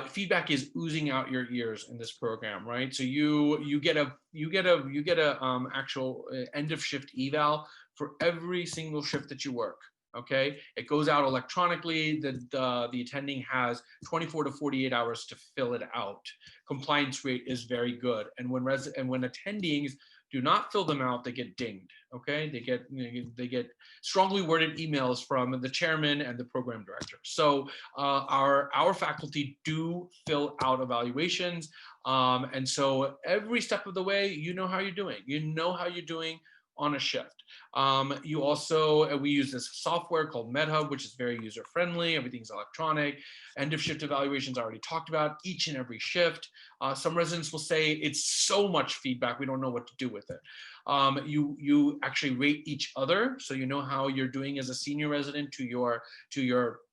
Feedback is oozing out your ears in this program, right? So you get a actual end of shift eval for every single shift that you work. Okay, it goes out electronically. The attending has 24 to 48 hours to fill it out. Compliance rate is very good, and when attendings do not fill them out, they get dinged. Okay, they get strongly worded emails from the chairman and the program director. So our faculty do fill out evaluations, and so every step of the way, you know how you're doing. You know how you're doing on a shift. We use this software called MedHub, which is very user friendly. Everything's electronic. End of shift evaluations I already talked about each and every shift. Some residents will say it's so much feedback, we don't know what to do with it. You actually rate each other, so you know how you're doing as a senior resident to your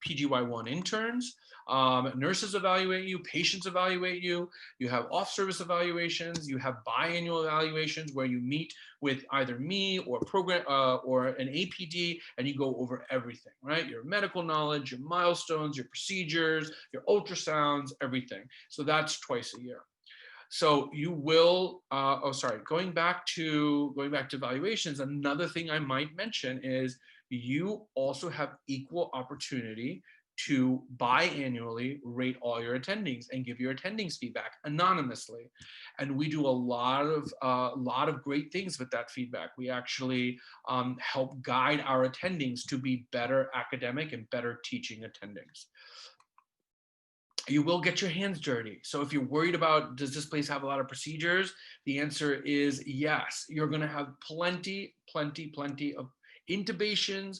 PGY1 interns. Nurses evaluate you, patients evaluate you, you have off-service evaluations, you have biannual evaluations where you meet with either me or program or an APD, and you go over everything, right? Your medical knowledge, your milestones, your procedures, your ultrasounds, everything. So that's twice a year. So you will, going back to evaluations, another thing I might mention is you also have equal opportunity to biannually rate all your attendings and give your attendings feedback anonymously. And we do a lot of great things with that feedback. We actually help guide our attendings to be better academic and better teaching attendings. You will get your hands dirty. So if you're worried about, does this place have a lot of procedures? The answer is yes. You're gonna have plenty of intubations,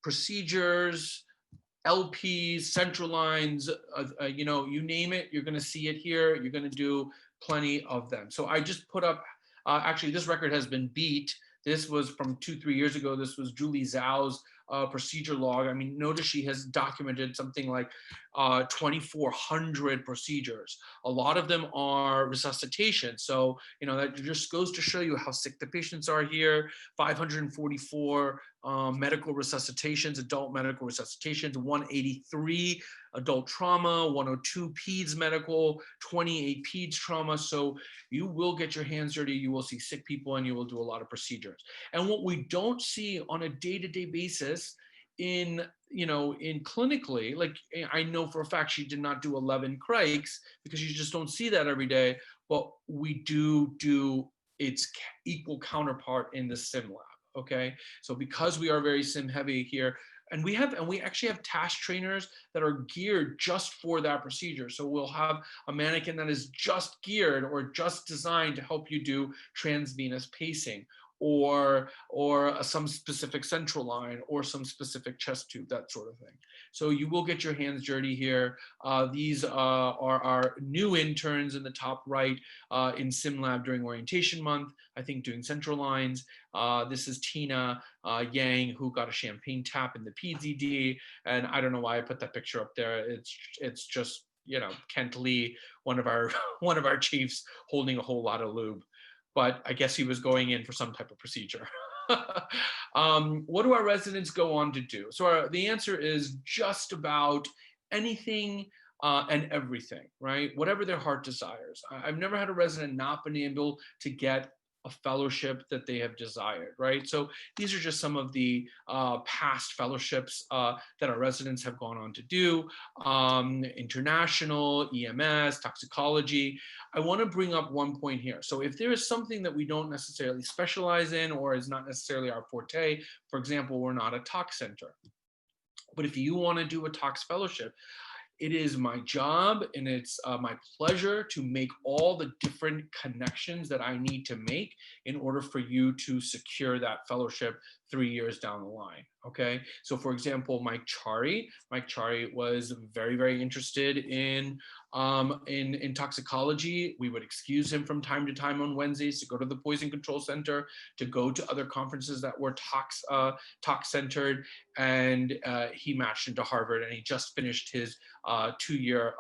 procedures, LPs, central lines, you name it, you're gonna see it here. You're gonna do plenty of them. So I just put up, actually this record has been beat. This was from 2-3 years ago. This was Julie Zhao's procedure log. I mean, notice she has documented something like 2,400 procedures. A lot of them are resuscitation. So, that just goes to show you how sick the patients are here. 544 medical resuscitations, adult medical resuscitations, 183 adult trauma, 102 peds medical, 28 peds trauma. So you will get your hands dirty, you will see sick people, and you will do a lot of procedures. And what we don't see on a day-to-day basis in clinically, like I know for a fact she did not do 11 Craigs because you just don't see that every day, but we do its equal counterpart in the sim lab. Okay, so because we are very sim heavy here, and we actually have task trainers that are geared just for that procedure. So we'll have a mannequin that is just geared or just designed to help you do transvenous pacing, or some specific central line, or some specific chest tube, that sort of thing. So you will get your hands dirty here. These are our new interns in the top right in SimLab during orientation month, I think doing central lines. This is Tina Yang, who got a champagne tap in the PZD. And I don't know why I put that picture up there. It's just, Kent Lee, one of our chiefs, holding a whole lot of lube. But I guess he was going in for some type of procedure. What do our residents go on to do? So the answer is just about anything and everything, right? Whatever their heart desires. I've never had a resident not been able to get a fellowship that they have desired, right? So these are just some of the past fellowships that our residents have gone on to do. International, EMS, toxicology. I want to bring up one point here. So if there is something that we don't necessarily specialize in or is not necessarily our forte, for example, we're not a tox center. But if you want to do a tox fellowship, it is my job and it's my pleasure to make all the different connections that I need to make in order for you to secure that fellowship 3 years down the line. Okay, so for example, Mike Chari was very, very interested in toxicology. We would excuse him from time to time on Wednesdays to go to the Poison Control Center, to go to other conferences that were tox centered, and he matched into Harvard, and he just finished his 2-year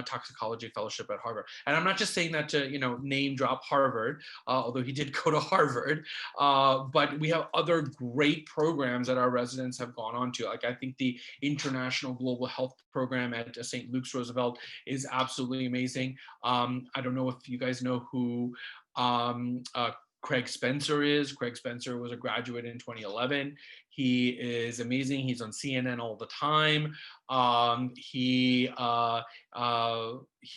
toxicology fellowship at Harvard. And I'm not just saying that to name drop Harvard, although he did go to Harvard, but we have other great programs that our residents have gone on to. Like I think the International Global Health Program at St. Luke's Roosevelt is absolutely amazing. I don't know if you guys know who Craig Spencer is. Craig Spencer was a graduate in 2011. He is amazing. He's on CNN all the time. He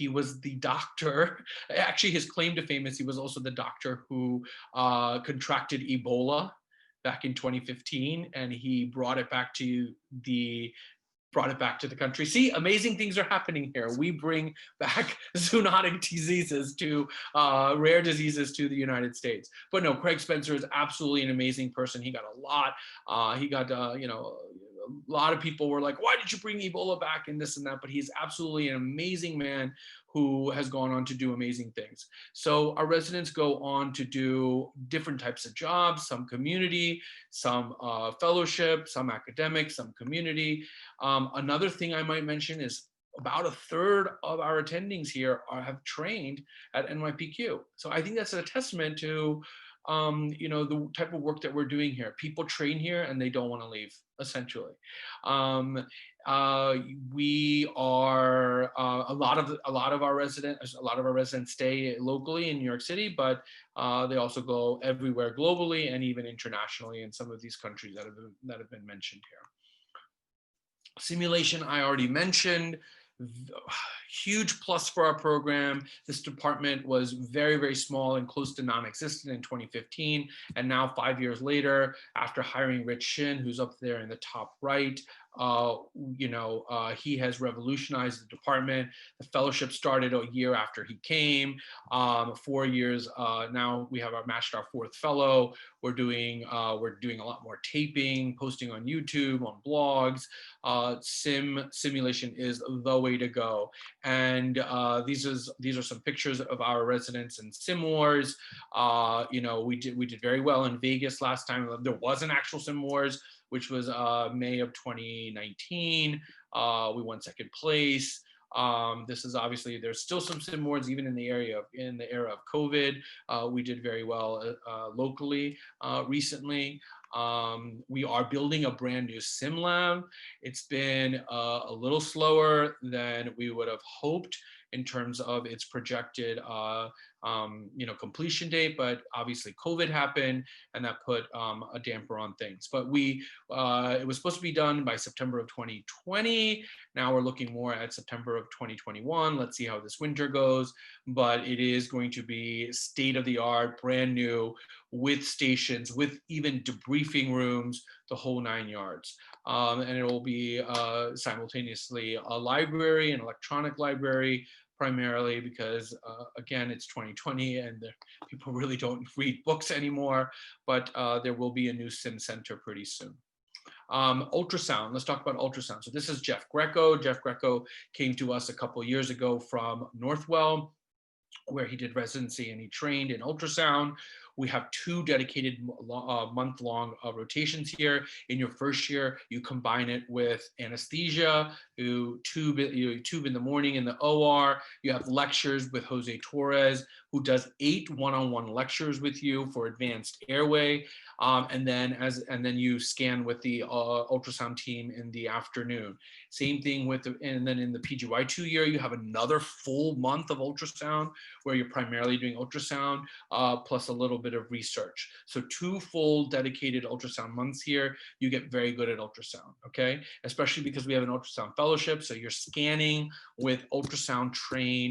was the doctor. Actually, his claim to fame is he was also the doctor who contracted Ebola back in 2015, and he brought it back to the country. See, amazing things are happening here. We bring back zoonotic diseases to rare diseases to the United States. But no, Craig Spencer is absolutely an amazing person. He got a lot. He got lot of people were like, why did you bring Ebola back and this and that? But he's absolutely an amazing man who has gone on to do amazing things. So our residents go on to do different types of jobs, some community, some fellowship, some academic, some community. Another thing I might mention is about a third of our attendings here have trained at NYPQ. So I think that's a testament to the type of work that we're doing here. People train here and they don't want to leave, essentially. Um, we are a lot of our residents stay locally in New York City, but they also go everywhere globally and even internationally in some of these countries that have been mentioned here. Simulation I already mentioned. Huge plus for our program. This department was very, very small and close to non-existent in 2015. And now 5 years later, after hiring Rich Shin, who's up there in the top right, he has revolutionized the department. The fellowship started a year after he came. 4 years now, we have matched our fourth fellow. We're doing a lot more taping, posting on YouTube, on blogs. Simulation is the way to go. And these are some pictures of our residents in Sim Wars. We did very well in Vegas last time. There was an actual Sim Wars, which was May of 2019. We won second place. This is obviously, there's still some Sim Wars even in the era of COVID. We did very well locally recently. We are building a brand new sim lab. It's been a little slower than we would have hoped in terms of its projected completion date, but obviously COVID happened and that put a damper on things. But it was supposed to be done by September of 2020. Now we're looking more at September of 2021. Let's see how this winter goes, but it is going to be state of the art, brand new, with stations, with even debriefing rooms, the whole 9 yards. And it will be simultaneously a library, an electronic library, primarily because, again, it's 2020 and people really don't read books anymore, but there will be a new sim center pretty soon. Ultrasound, let's talk about ultrasound. So this is Jeff Greco. Jeff Greco came to us a couple years ago from Northwell, where he did residency and he trained in ultrasound. We have 2 dedicated month-long rotations here. In your first year, you combine it with anesthesia, you tube in the morning in the OR. You have lectures with Jose Torres, who does 8 one-on-one lectures with you for advanced airway. And then you scan with the ultrasound team in the afternoon. Same thing and then in the PGY2 year, you have another full month of ultrasound where you're primarily doing ultrasound plus a little bit of research. So 2 full dedicated ultrasound months here. You get very good at ultrasound, okay? Especially because we have an ultrasound fellowship. So you're scanning with ultrasound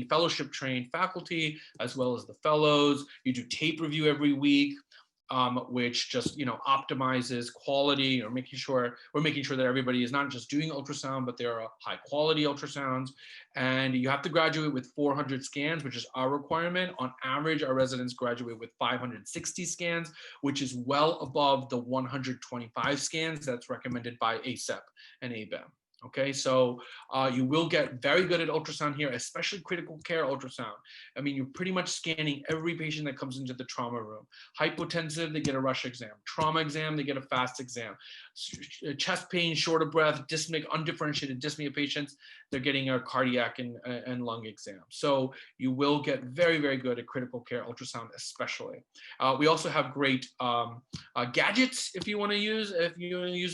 fellowship trained faculty, as well as the fellows. You do tape review every week. Which just optimizes quality, or making sure that everybody is not just doing ultrasound, but there are high quality ultrasounds. And you have to graduate with 400 scans, which is our requirement. On average, our residents graduate with 560 scans, which is well above the 125 scans that's recommended by ACEP and ABEM. Okay, so you will get very good at ultrasound here, especially critical care ultrasound. I mean, you're pretty much scanning every patient that comes into the trauma room. Hypotensive, they get a rush exam. Trauma exam, they get a fast exam. Chest pain, short of breath, dyspneic, undifferentiated dyspnea patients, they're getting a cardiac and lung exam. So you will get very, very good at critical care ultrasound, especially. We also have great gadgets, if you want to use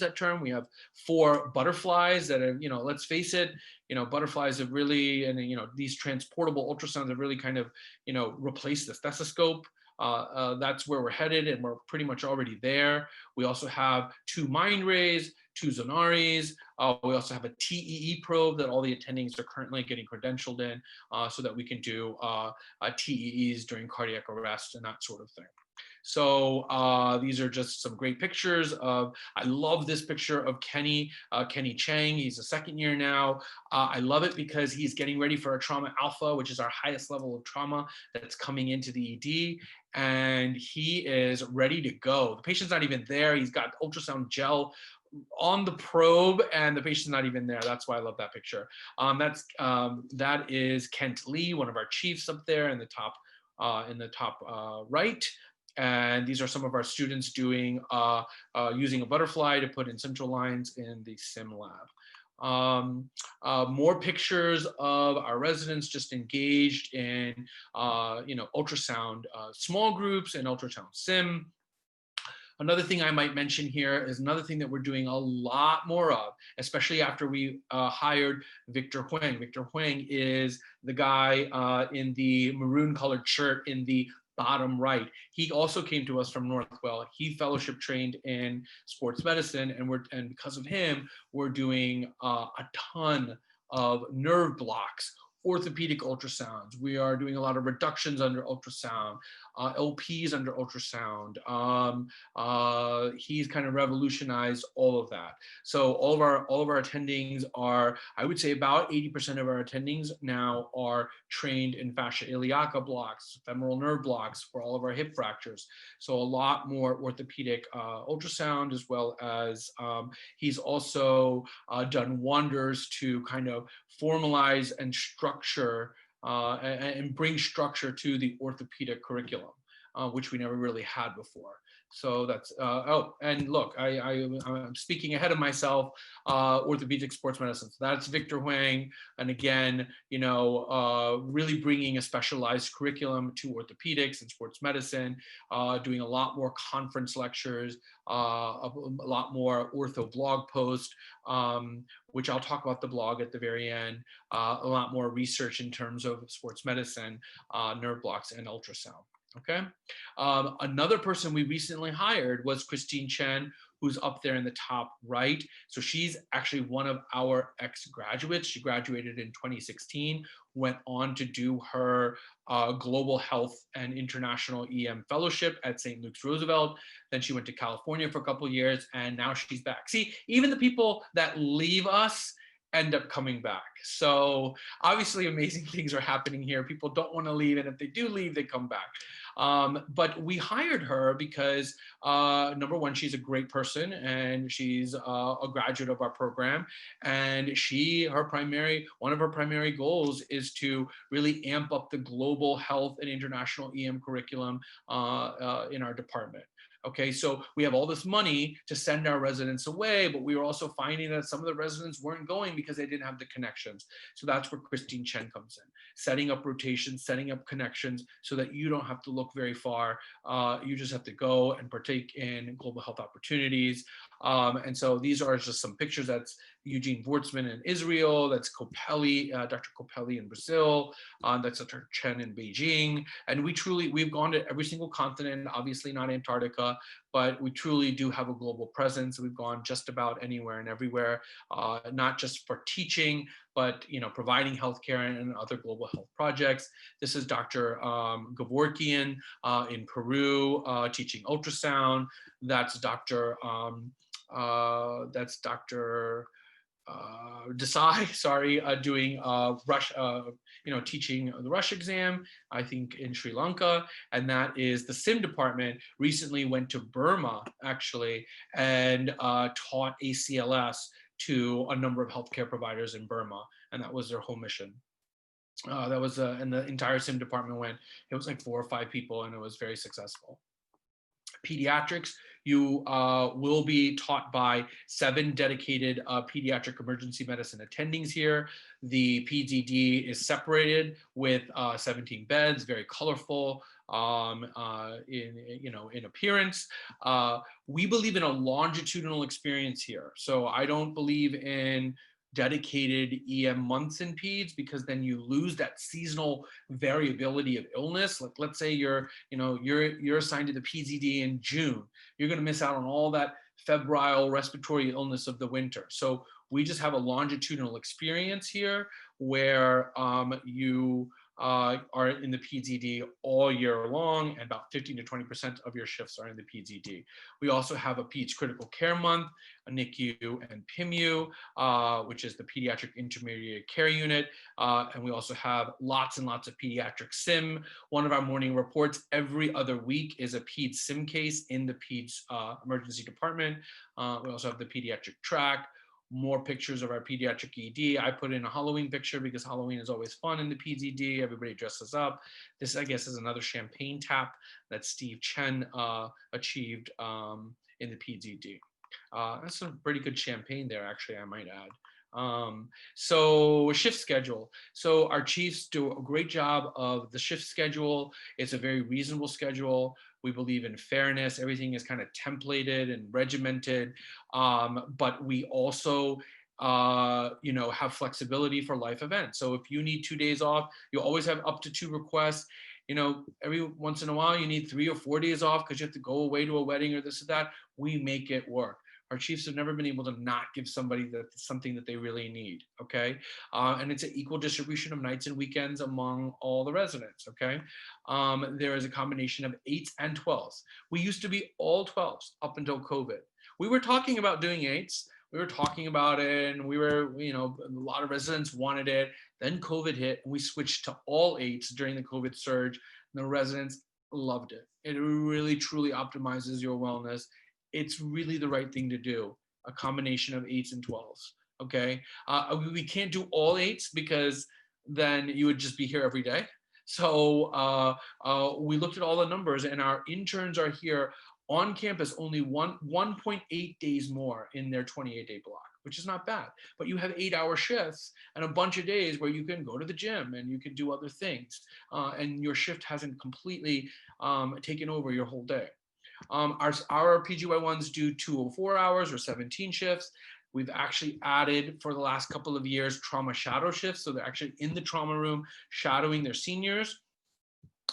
that term. We have 4 butterflies that are, let's face it, butterflies have really, and these transportable ultrasounds have really kind of, replaced the stethoscope. That's where we're headed, and we're pretty much already there. We also have 2 Mindrays, 2 Zonaris. We also have a TEE probe that all the attendings are currently getting credentialed in, so that we can do TEEs during cardiac arrest and that sort of thing. So these are just some great pictures I love this picture of Kenny Chang. He's a 2nd year now. I love it because he's getting ready for a trauma alpha, which is our highest level of trauma that's coming into the ED. And he is ready to go. The patient's not even there. He's got ultrasound gel on the probe, and the patient's not even there. That's why I love that picture. That is Kent Lee, one of our chiefs up there in the top right. And these are some of our students doing using a butterfly to put in central lines in the sim lab. More pictures of our residents just engaged in ultrasound small groups and ultrasound sim. Another thing I might mention here is another thing that we're doing a lot more of, especially after we hired Victor Huang. Victor Huang is the guy in the maroon colored shirt in the bottom right. He also came to us from Northwell. He fellowship trained in sports medicine, and because of him, we're doing a ton of nerve blocks, orthopedic ultrasounds. We are doing a lot of reductions under ultrasound, LPs under ultrasound. He's kind of revolutionized all of that. So all of our attendings are, I would say about 80% of our attendings now are trained in fascia iliaca blocks, femoral nerve blocks for all of our hip fractures. So a lot more orthopedic ultrasound, as well as he's also done wonders to kind of formalize and structure and bring structure to the orthopedic curriculum, which we never really had before. So that's, oh, and look, I'm speaking ahead of myself, orthopedic sports medicine. So that's Victor Huang. And again, really bringing a specialized curriculum to orthopedics and sports medicine, doing a lot more conference lectures, a lot more ortho blog posts, which I'll talk about the blog at the very end, a lot more research in terms of sports medicine, nerve blocks, and ultrasound. Okay. Another person we recently hired was Christine Chen, who's up there in the top right. So she's actually one of our ex-graduates. She graduated in 2016, went on to do her global health and international EM fellowship at St. Luke's Roosevelt. Then she went to California for a couple of years, and now she's back. See, even the people that leave us end up coming back. So obviously amazing things are happening here. People don't want to leave, and if they do leave, they come back. But we hired her because number one, she's a great person, and she's a graduate of our program. And one of her primary goals is to really amp up the global health and international EM curriculum in our department. Okay, so we have all this money to send our residents away, but we were also finding that some of the residents weren't going because they didn't have the connections. So that's where Christine Chen comes in, setting up rotations, setting up connections so that you don't have to look very far. You just have to go and partake in global health opportunities. And so these are just some pictures. That's Eugene Vortsman in Israel. That's Copelli, Dr. Copelli in Brazil. That's Dr. Chen in Beijing. And we've gone to every single continent, obviously not Antarctica, but we truly do have a global presence. We've gone just about anywhere and everywhere, not just for teaching, but providing healthcare and other global health projects. This is Dr. Gavorkian in Peru, teaching ultrasound. That's Dr. Desai, sorry, doing teaching the Rush exam, I think in Sri Lanka. And that is the SIM department recently went to Burma, actually, and taught ACLS to a number of healthcare providers in Burma. And that was their whole mission. That was, and the entire SIM department went, it was like 4 or 5 people, and it was very successful. Pediatrics, you will be taught by 7 dedicated pediatric emergency medicine attendings here. The PDD is separated with 17 beds, very colorful in appearance. We believe in a longitudinal experience here. So I don't believe in dedicated EM months in peds, because then you lose that seasonal variability of illness. Like, let's say you're assigned to the PZD in June, you're going to miss out on all that febrile respiratory illness of the winter. So we just have a longitudinal experience here where you are in the PZD all year long, and about 15 to 20% of your shifts are in the PZD. We also have a Peds Critical Care Month, a NICU and PIMU, which is the Pediatric Intermediate Care Unit. And we also have lots and lots of pediatric SIM. One of our morning reports every other week is a Peds SIM case in the Peds emergency department. We also have the pediatric track, more pictures of our pediatric ED. I put in a Halloween picture because Halloween is always fun in the PZD. Everybody dresses up. This, I guess, is another champagne tap that Steve Chen achieved in the PZD. That's some pretty good champagne there, actually, I might add. So shift schedule. So our chiefs do a great job of the shift schedule. It's a very reasonable schedule. We believe in fairness. Everything is kind of templated and regimented, but we also have flexibility for life events. So if you need 2 days off, you always have up to 2 requests. Every once in a while you need 3 or 4 days off because you have to go away to a wedding or this or that. We make it work. Our chiefs have never been able to not give somebody something that they really need, okay? And it's an equal distribution of nights and weekends among all the residents, okay? There is a combination of 8s and 12s. We used to be all 12s up until COVID. We were talking about doing 8s. We were talking about it, and a lot of residents wanted it. Then COVID hit, and we switched to all 8s during the COVID surge, and the residents loved it. It really, truly optimizes your wellness. It's really the right thing to do, a combination of 8s and 12s, okay? We can't do all 8s because then you would just be here every day. So we looked at all the numbers, and our interns are here on campus only 1.8 days more in their 28-day block, which is not bad. But you have 8-hour shifts and a bunch of days where you can go to the gym and you can do other things, and your shift hasn't completely taken over your whole day. Our PGY1s do 204 hours or 17 shifts. We've actually added for the last couple of years trauma shadow shifts. So they're actually in the trauma room shadowing their seniors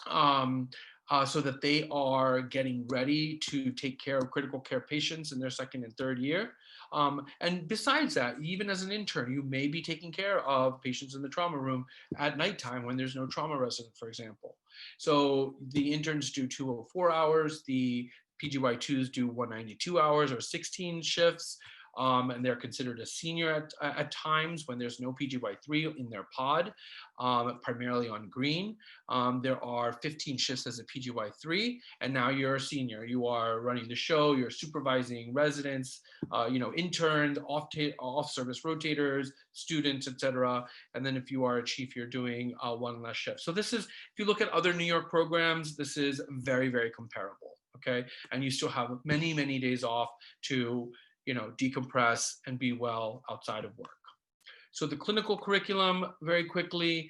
so that they are getting ready to take care of critical care patients in their second and third year. And besides that, even as an intern, you may be taking care of patients in the trauma room at nighttime when there's no trauma resident, for example. So the interns do 204 hours, the PGY2s do 192 hours or 16 shifts. And they're considered a senior at times when there's no PGY3 in their pod, primarily on green. There are 15 shifts as a PGY3, and now you're a senior. You are running the show, you're supervising residents, interns, off-service rotators, students, etc. And then if you are a chief, you're doing one less shift. So this is, if you look at other New York programs, this is very, very comparable, okay? And you still have many, many days off to decompress and be well outside of work. So the clinical curriculum, very quickly,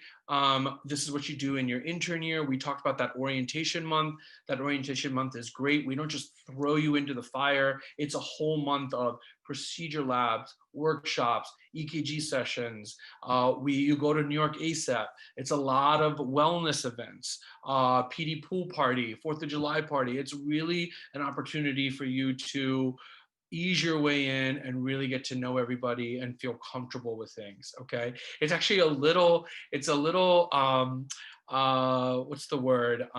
this is what you do in your intern year. We talked about that orientation month. That orientation month is great. We don't just throw you into the fire. It's a whole month of procedure labs, workshops, EKG sessions. You go to New York ASAP. It's a lot of wellness events, PD pool party, 4th of July party. It's really an opportunity for you to ease your way in and really get to know everybody and feel comfortable with things, okay? It's actually it's a little, what's the word?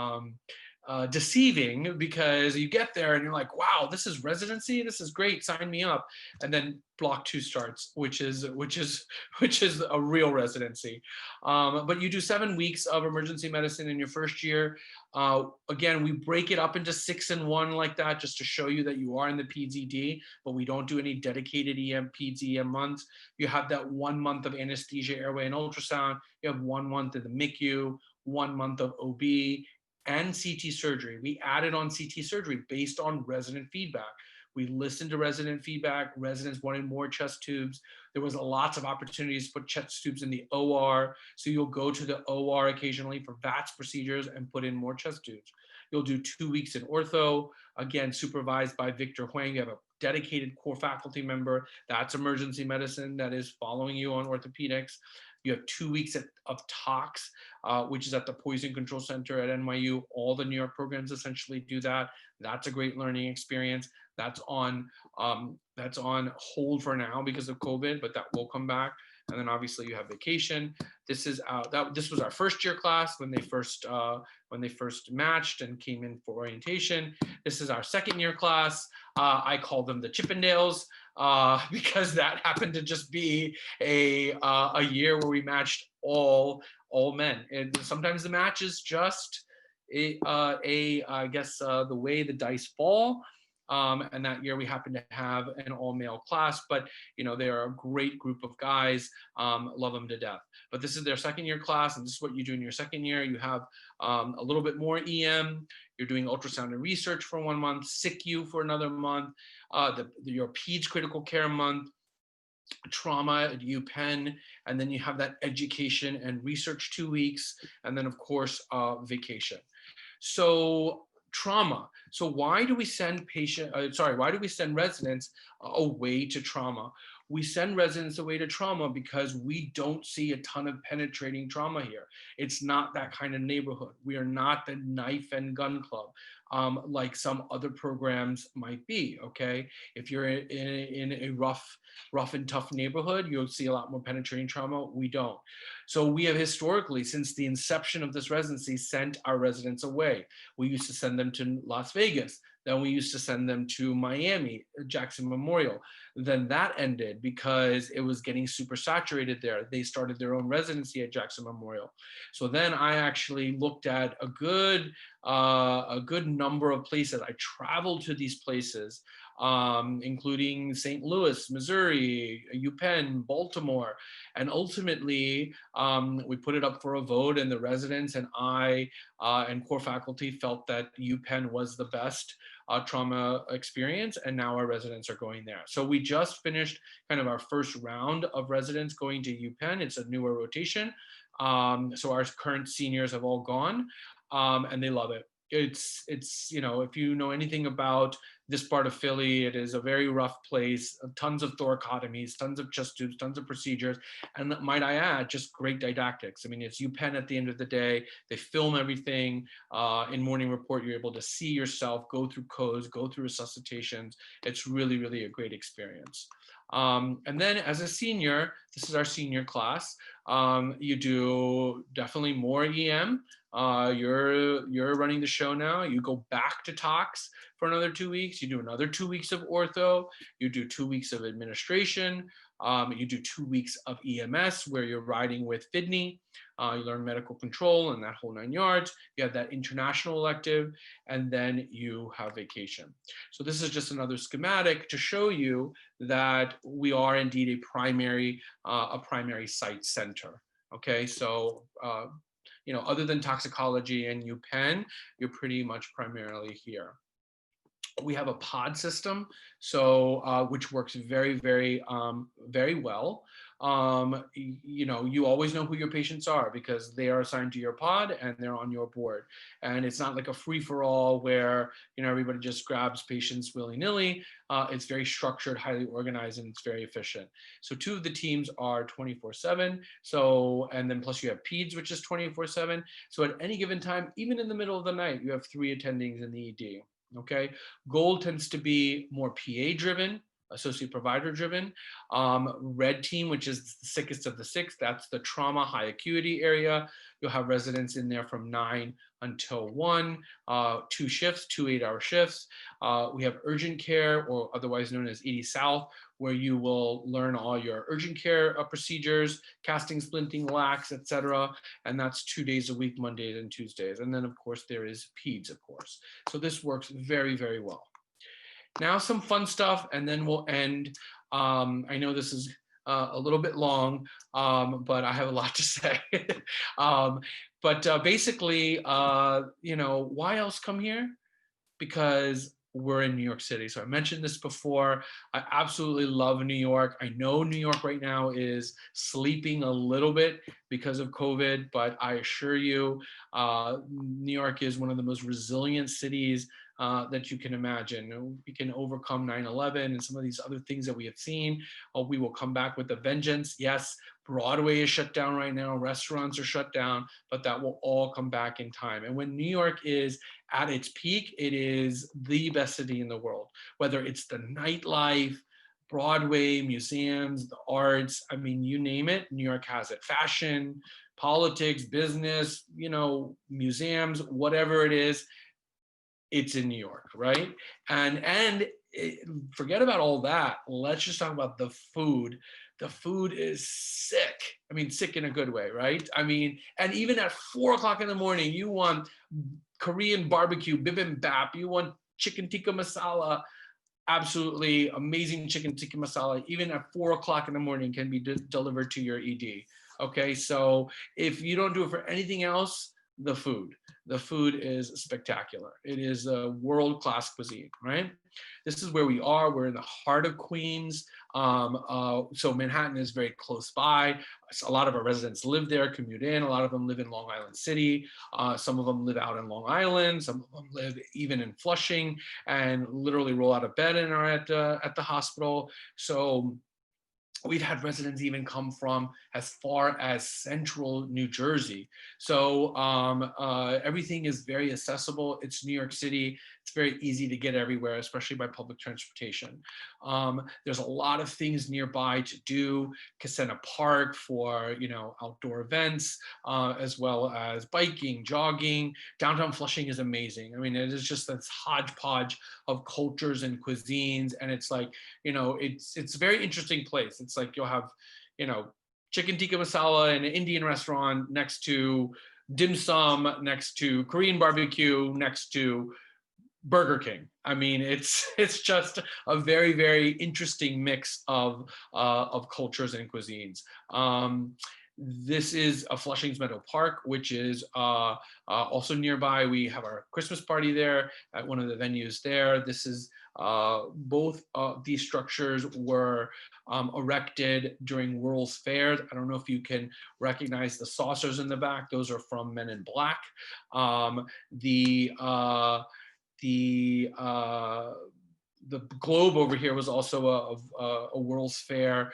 Deceiving, because you get there and you're like, wow, this is residency, this is great, sign me up. And then block 2 starts, which is a real residency. But you do 7 weeks of emergency medicine in your first year. Again, we break it up into 6 and 1 like that, just to show you that you are in the PZD, but we don't do any dedicated PEDS EM months. You have that 1 month of anesthesia, airway, and ultrasound. You have 1 month in the MICU, 1 month of OB, and CT surgery. We added on CT surgery based on resident feedback. We listened to resident feedback. Residents wanted more chest tubes. There was lots of opportunities to put chest tubes in the OR. So you'll go to the OR occasionally for VATS procedures and put in more chest tubes. You'll do 2 weeks in ortho, again, supervised by Victor Huang. You have a dedicated core faculty member. That's emergency medicine that is following you on orthopedics. You have 2 weeks of tox, which is at the Poison Control Center at NYU. All the New York programs essentially do that. That's a great learning experience. That's on hold for now because of COVID, but that will come back. And then obviously you have vacation. This was our first year class when they first matched and came in for orientation. This is our second year class. I call them the Chippendales because that happened to just be a year where we matched all men. And sometimes the match is just I guess the way the dice fall. And that year we happened to have an all-male class, but they are a great group of guys. Love them to death. But this is their second year class, and this is what you do in your second year. You have a little bit more EM. You're doing ultrasound and research for 1 month, SICU for another month, your PEDS critical care month, trauma at UPenn, and then you have that education and research 2 weeks, and then of course vacation. So trauma. So why do we send why do we send residents away to trauma? We send residents away to trauma because we don't see a ton of penetrating trauma here. It's not that kind of neighborhood. We are not the knife and gun club like some other programs might be, okay? If you're in a rough and tough neighborhood, you'll see a lot more penetrating trauma. We don't. So we have historically, since the inception of this residency, sent our residents away. We used to send them to Las Vegas. Then we used to send them to Miami, Jackson Memorial. Then that ended because it was getting super saturated there. They started their own residency at Jackson Memorial. So then I actually looked at a good number of places. I traveled to these places, including St. Louis, Missouri, UPenn, Baltimore. And ultimately, we put it up for a vote, and the residents and I and core faculty felt that UPenn was the best trauma experience, and now our residents are going there. So we just finished kind of our first round of residents going to UPenn. It's a newer rotation. So our current seniors have all gone, and they love it. It's if you know anything about this part of Philly, it is a very rough place, tons of thoracotomies, tons of chest tubes, tons of procedures, and might I add, just great didactics. I mean, it's UPenn at the end of the day. They film everything. In Morning Report, you're able to see yourself, go through codes, go through resuscitations. It's really, really a great experience. And then as a senior, this is our senior class, you do definitely more EM. You're running the show now. You go back to tox for another 2 weeks. You do another 2 weeks of ortho. You do 2 weeks of administration. You do 2 weeks of EMS where you're riding with FIDNY. You learn medical control and that whole 9 yards. You have that international elective, and then you have vacation. So this is just another schematic to show you that we are indeed a primary site center. Okay, so other than toxicology and UPenn, you're pretty much primarily here. We have a pod system, so which works very, very, very well. You always know who your patients are because they are assigned to your pod and they're on your board. And it's not like a free-for-all where everybody just grabs patients willy-nilly. It's very structured, highly organized, and it's very efficient. So 2 of the teams are 24/7. So, and then plus you have PEDS, which is 24/7. So at any given time, even in the middle of the night, you have 3 attendings in the ED. Okay, gold tends to be more PA driven, associate provider driven. Red team, which is the sickest of the 6, that's the trauma high acuity area. You'll have residents in there from 9 until 1, 2 shifts, 2 8-hour shifts. We have urgent care, or otherwise known as ED South, where you will learn all your urgent care procedures, casting, splinting, lax, etc. And that's 2 days a week, Mondays and Tuesdays. And then of course there is PEDS, of course. So this works very, very well. Now some fun stuff, and then we'll end. I know this is a little bit long, but I have a lot to say. But basically, why else come here? Because we're in New York City. So I mentioned this before. I absolutely love New York. I know New York right now is sleeping a little bit because of COVID, but I assure you, New York is one of the most resilient cities that you can imagine. We can overcome 9/11 and some of these other things that we have seen. We will come back with a vengeance. Yes, Broadway is shut down right now, restaurants are shut down, but that will all come back in time. And when New York is at its peak, it is the best city in the world, whether it's the nightlife, Broadway, museums, the arts. I mean, you name it, New York has it. Fashion, politics, business, museums, whatever it is, it's in New York, right? Forget about all that. Let's just talk about the food. The food is sick. I mean, sick in a good way, right? I mean, and even at 4 o'clock in the morning, you want Korean barbecue, bibimbap, you want chicken tikka masala, absolutely amazing chicken tikka masala, even at 4 o'clock in the morning, can be delivered to your ED. Okay, so if you don't do it for anything else, the food is spectacular. It is a world-class cuisine, right? This is where we are. We're in the heart of Queens. So Manhattan is very close by. A lot of our residents live there, commute in. A lot of them live in Long Island City. Some of them live out in Long Island. Some of them live even in Flushing and literally roll out of bed and are at the hospital. So we've had residents even come from as far as central New Jersey. So everything is very accessible. It's New York City. It's very easy to get everywhere, especially by public transportation. There's a lot of things nearby to do. Casena Park for outdoor events, as well as biking, jogging. Downtown Flushing is amazing. I mean, it is just this hodgepodge of cultures and cuisines, and it's like, it's a very interesting place. It's like you'll have, chicken tikka masala in an Indian restaurant next to dim sum, next to Korean barbecue, next to Burger King. I mean, it's just a very, very interesting mix of cultures and cuisines. This is a Flushing's Meadow Park, which is also nearby. We have our Christmas party there at one of the venues there. This is both these structures were erected during World's Fair. I don't know if you can recognize the saucers in the back. Those are from Men in Black. The globe over here was also a World's Fair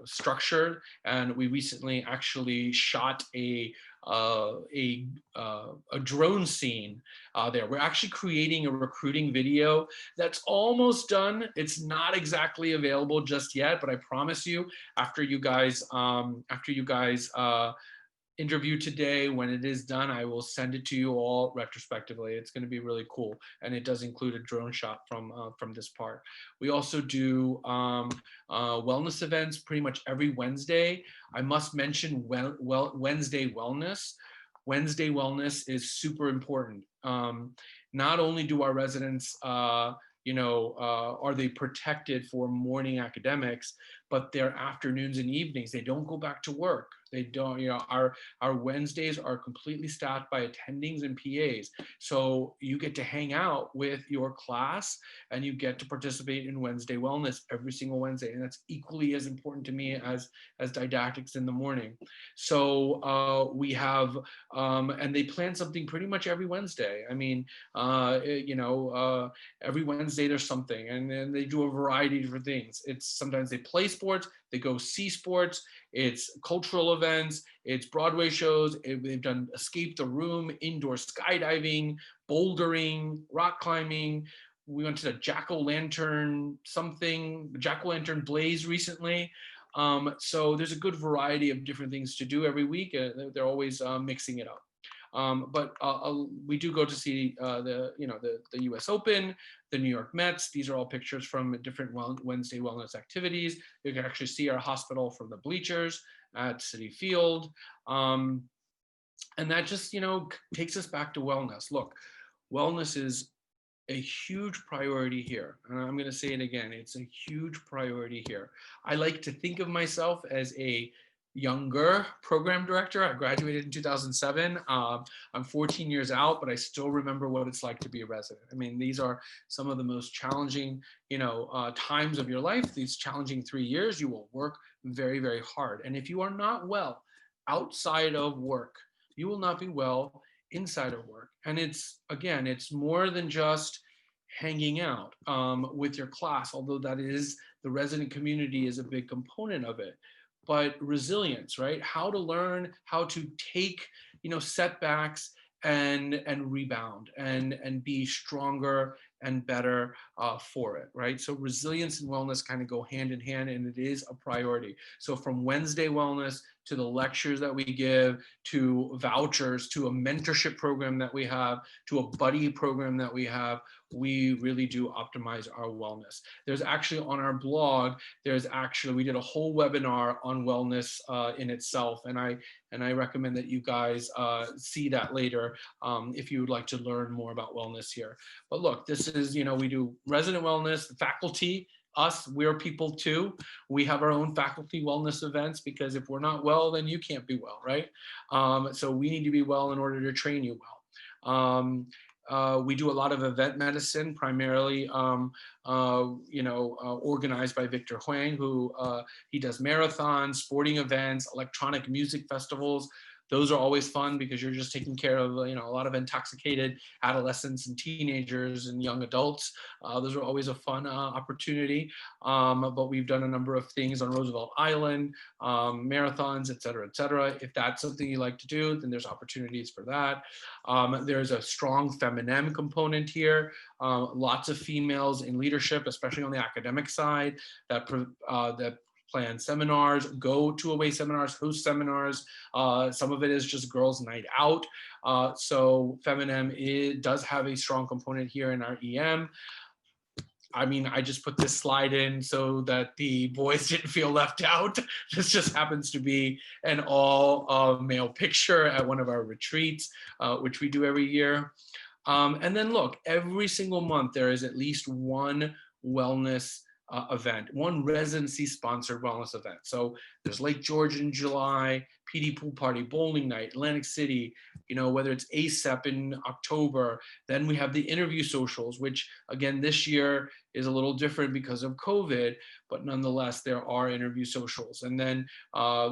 structure, and we recently actually shot a drone scene there. We're actually creating a recruiting video that's almost done. It's not exactly available just yet, but I promise you, after you guys interview today, when it is done, I will send it to you all retrospectively. It's going to be really cool, and it does include a drone shot from this part. We also do wellness events pretty much every Wednesday. I must mention Wednesday Wellness. Wednesday Wellness is super important. Not only do our residents are they protected for morning academics, but their afternoons and evenings, they don't go back to work. They don't, our Wednesdays are completely staffed by attendings and PAs. So you get to hang out with your class and you get to participate in Wednesday Wellness every single Wednesday. And that's equally as important to me as didactics in the morning. So we have, and they plan something pretty much every Wednesday. I mean, every Wednesday there's something, and then they do a variety of different things. It's sometimes they play sports, they go see sports, it's cultural events, it's Broadway shows. They've done Escape the Room, indoor skydiving, bouldering, rock climbing. We went to the jack-o'-lantern blaze recently. So there's a good variety of different things to do every week. They're always mixing it up. But we do go to see the U.S. Open, the New York Mets. These are all pictures from different Wednesday wellness activities. You can actually see our hospital from the bleachers at Citi Field. And that just, takes us back to wellness. Look, wellness is a huge priority here. And I'm going to say it again. It's a huge priority here. I like to think of myself as a younger program director. I graduated in 2007. I'm 14 years out, but I still remember what it's like to be a resident. I mean, these are some of the most challenging, times of your life. These challenging 3 years, you will work very, very hard. And if you are not well outside of work, you will not be well insider work. And it's, again, it's more than just hanging out with your class, although that is, the resident community is a big component of it. But resilience, right? How to learn how to take, setbacks and rebound and be stronger and better for it, right? So resilience and wellness kind of go hand in hand, and it is a priority. So from Wednesday wellness to the lectures that we give, to vouchers, to a mentorship program that we have, to a buddy program that we really do optimize our wellness. There's actually on our blog, we did a whole webinar on wellness in itself, and I recommend that you guys see that later if you would like to learn more about wellness here. But look, this is, we do resident wellness, the faculty, us, we're people too. We have our own faculty wellness events, because if we're not well, then you can't be well, right? So we need to be well in order to train you well. We do a lot of event medicine, primarily, organized by Victor Huang, who he does marathons, sporting events, electronic music festivals. Those are always fun because you're just taking care of, a lot of intoxicated adolescents and teenagers and young adults. Those are always a fun opportunity. But we've done a number of things on Roosevelt Island, marathons, et cetera, et cetera. If that's something you like to do, then there's opportunities for that. There's a strong feminine component here. Lots of females in leadership, especially on the academic side, that plan seminars, go to away seminars, host seminars. Some of it is just girls' night out. So Feminem does have a strong component here in our EM. I mean, I just put this slide in so that the boys didn't feel left out. This just happens to be an all male picture at one of our retreats, which we do every year. And then look, every single month there is at least one wellness event, one residency sponsored wellness event. So there's Lake George in July, PD Pool Party, Bowling Night, Atlantic City, whether it's ASEP in October. Then we have the interview socials, which again, this year is a little different because of COVID, but nonetheless, there are interview socials. And then,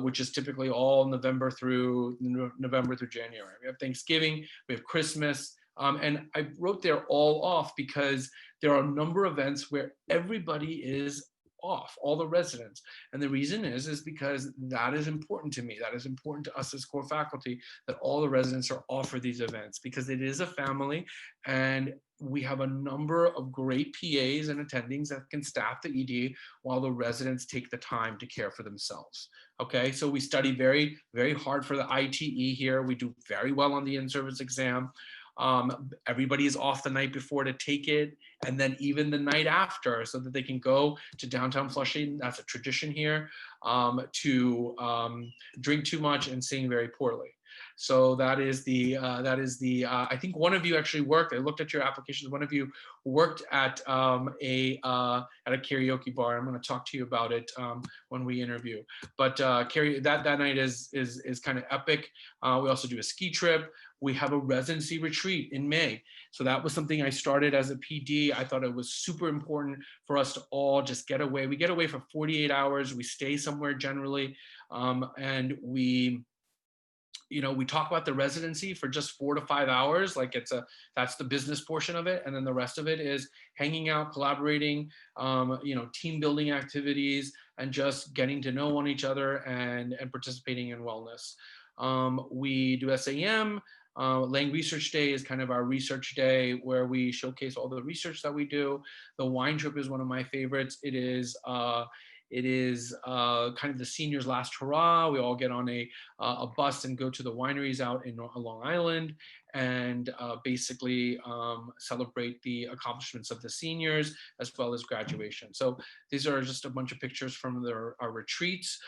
which is typically all November through January. We have Thanksgiving, we have Christmas. And I wrote there all off because there are a number of events where everybody is off, all the residents. And the reason is because that is important to me. That is important to us as core faculty, that all the residents are off for these events, because it is a family, and we have a number of great PAs and attendings that can staff the ED while the residents take the time to care for themselves. Okay, so we study very, very hard for the ITE here. We do very well on the in-service exam. Everybody is off the night before to take it, and then even the night after, so that they can go to downtown Flushing. That's a tradition here, to drink too much and sing very poorly. So that is the I think one of you actually worked. I looked at your applications. One of you worked at a karaoke bar. I'm going to talk to you about it when we interview. But that night is kind of epic. We also do a ski trip. We have a residency retreat in May. So that was something I started as a PD. I thought it was super important for us to all just get away. We get away for 48 hours. We stay somewhere generally, and we talk about the residency for just 4 to 5 hours. Like that's the business portion of it. And then the rest of it is hanging out, collaborating, team building activities, and just getting to know one each other and participating in wellness. We do SAM. Lang Research Day is kind of our research day where we showcase all the research that we do. The wine trip is one of my favorites. It is kind of the seniors' last hurrah. We all get on a bus and go to the wineries out in Long Island and basically celebrate the accomplishments of the seniors as well as graduation. So these are just a bunch of pictures from our retreats.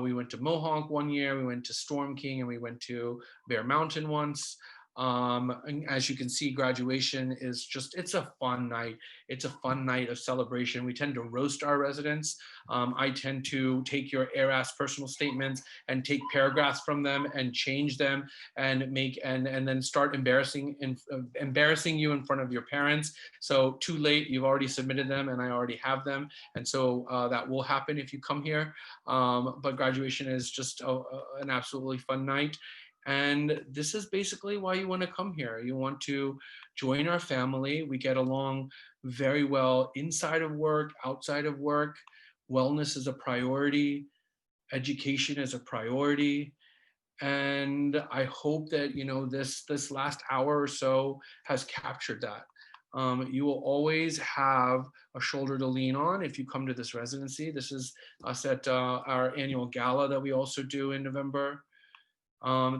We went to Mohonk one year, we went to Storm King, and we went to Bear Mountain once. And as you can see, graduation is it's a fun night. It's a fun night of celebration. We tend to roast our residents. I tend to take your ARAS personal statements and take paragraphs from them and change them and then start embarrassing you in front of your parents. So too late, you've already submitted them and I already have them. And so that will happen if you come here. But graduation is just an absolutely fun night. And this is basically why you want to come here. You want to join our family. We get along very well inside of work, outside of work. Wellness is a priority, education is a priority. And I hope that this last hour or so has captured that. You will always have a shoulder to lean on if you come to this residency. This is us at our annual gala that we also do in November.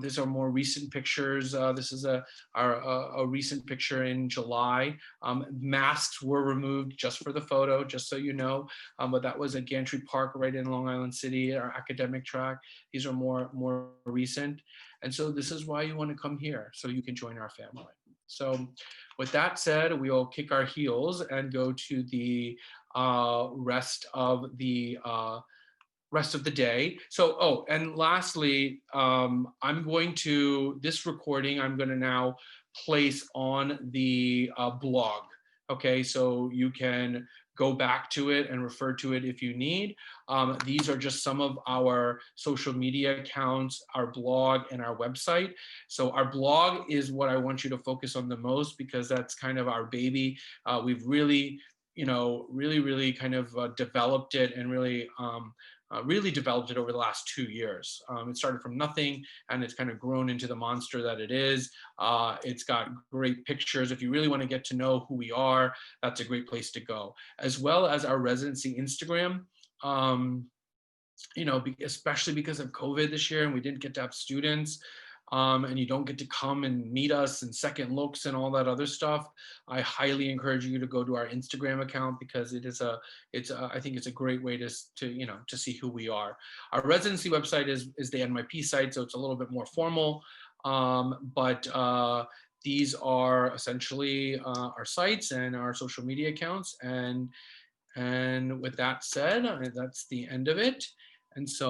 These are more recent pictures. This is a recent picture in July. Masks were removed just for the photo, just so you know. But that was at Gantry Park right in Long Island City, our academic track. These are more recent. And so this is why you want to come here, so you can join our family. So with that said, we will kick our heels and go to the rest of the day. So, oh, and lastly, I'm going to, this recording, I'm going to now place on the blog. Okay, so you can go back to it and refer to it if you need. These are just some of our social media accounts, our blog, and our website. So our blog is what I want you to focus on the most, because that's kind of our baby. We've really, really kind of developed it, and really developed it over the last 2 years. It started from nothing, and it's kind of grown into the monster that it is. It's got great pictures. If you really want to get to know who we are, that's a great place to go. As well as our residency Instagram. Especially because of COVID this year and we didn't get to have students, and you don't get to come and meet us and second looks and all that other stuff. I highly encourage you to go to our Instagram account, because I think it's a great way to see who we are. Our residency website is the NYP site, so it's a little bit more formal, but these are essentially our sites and our social media accounts. And with that said, that's the end of it. And so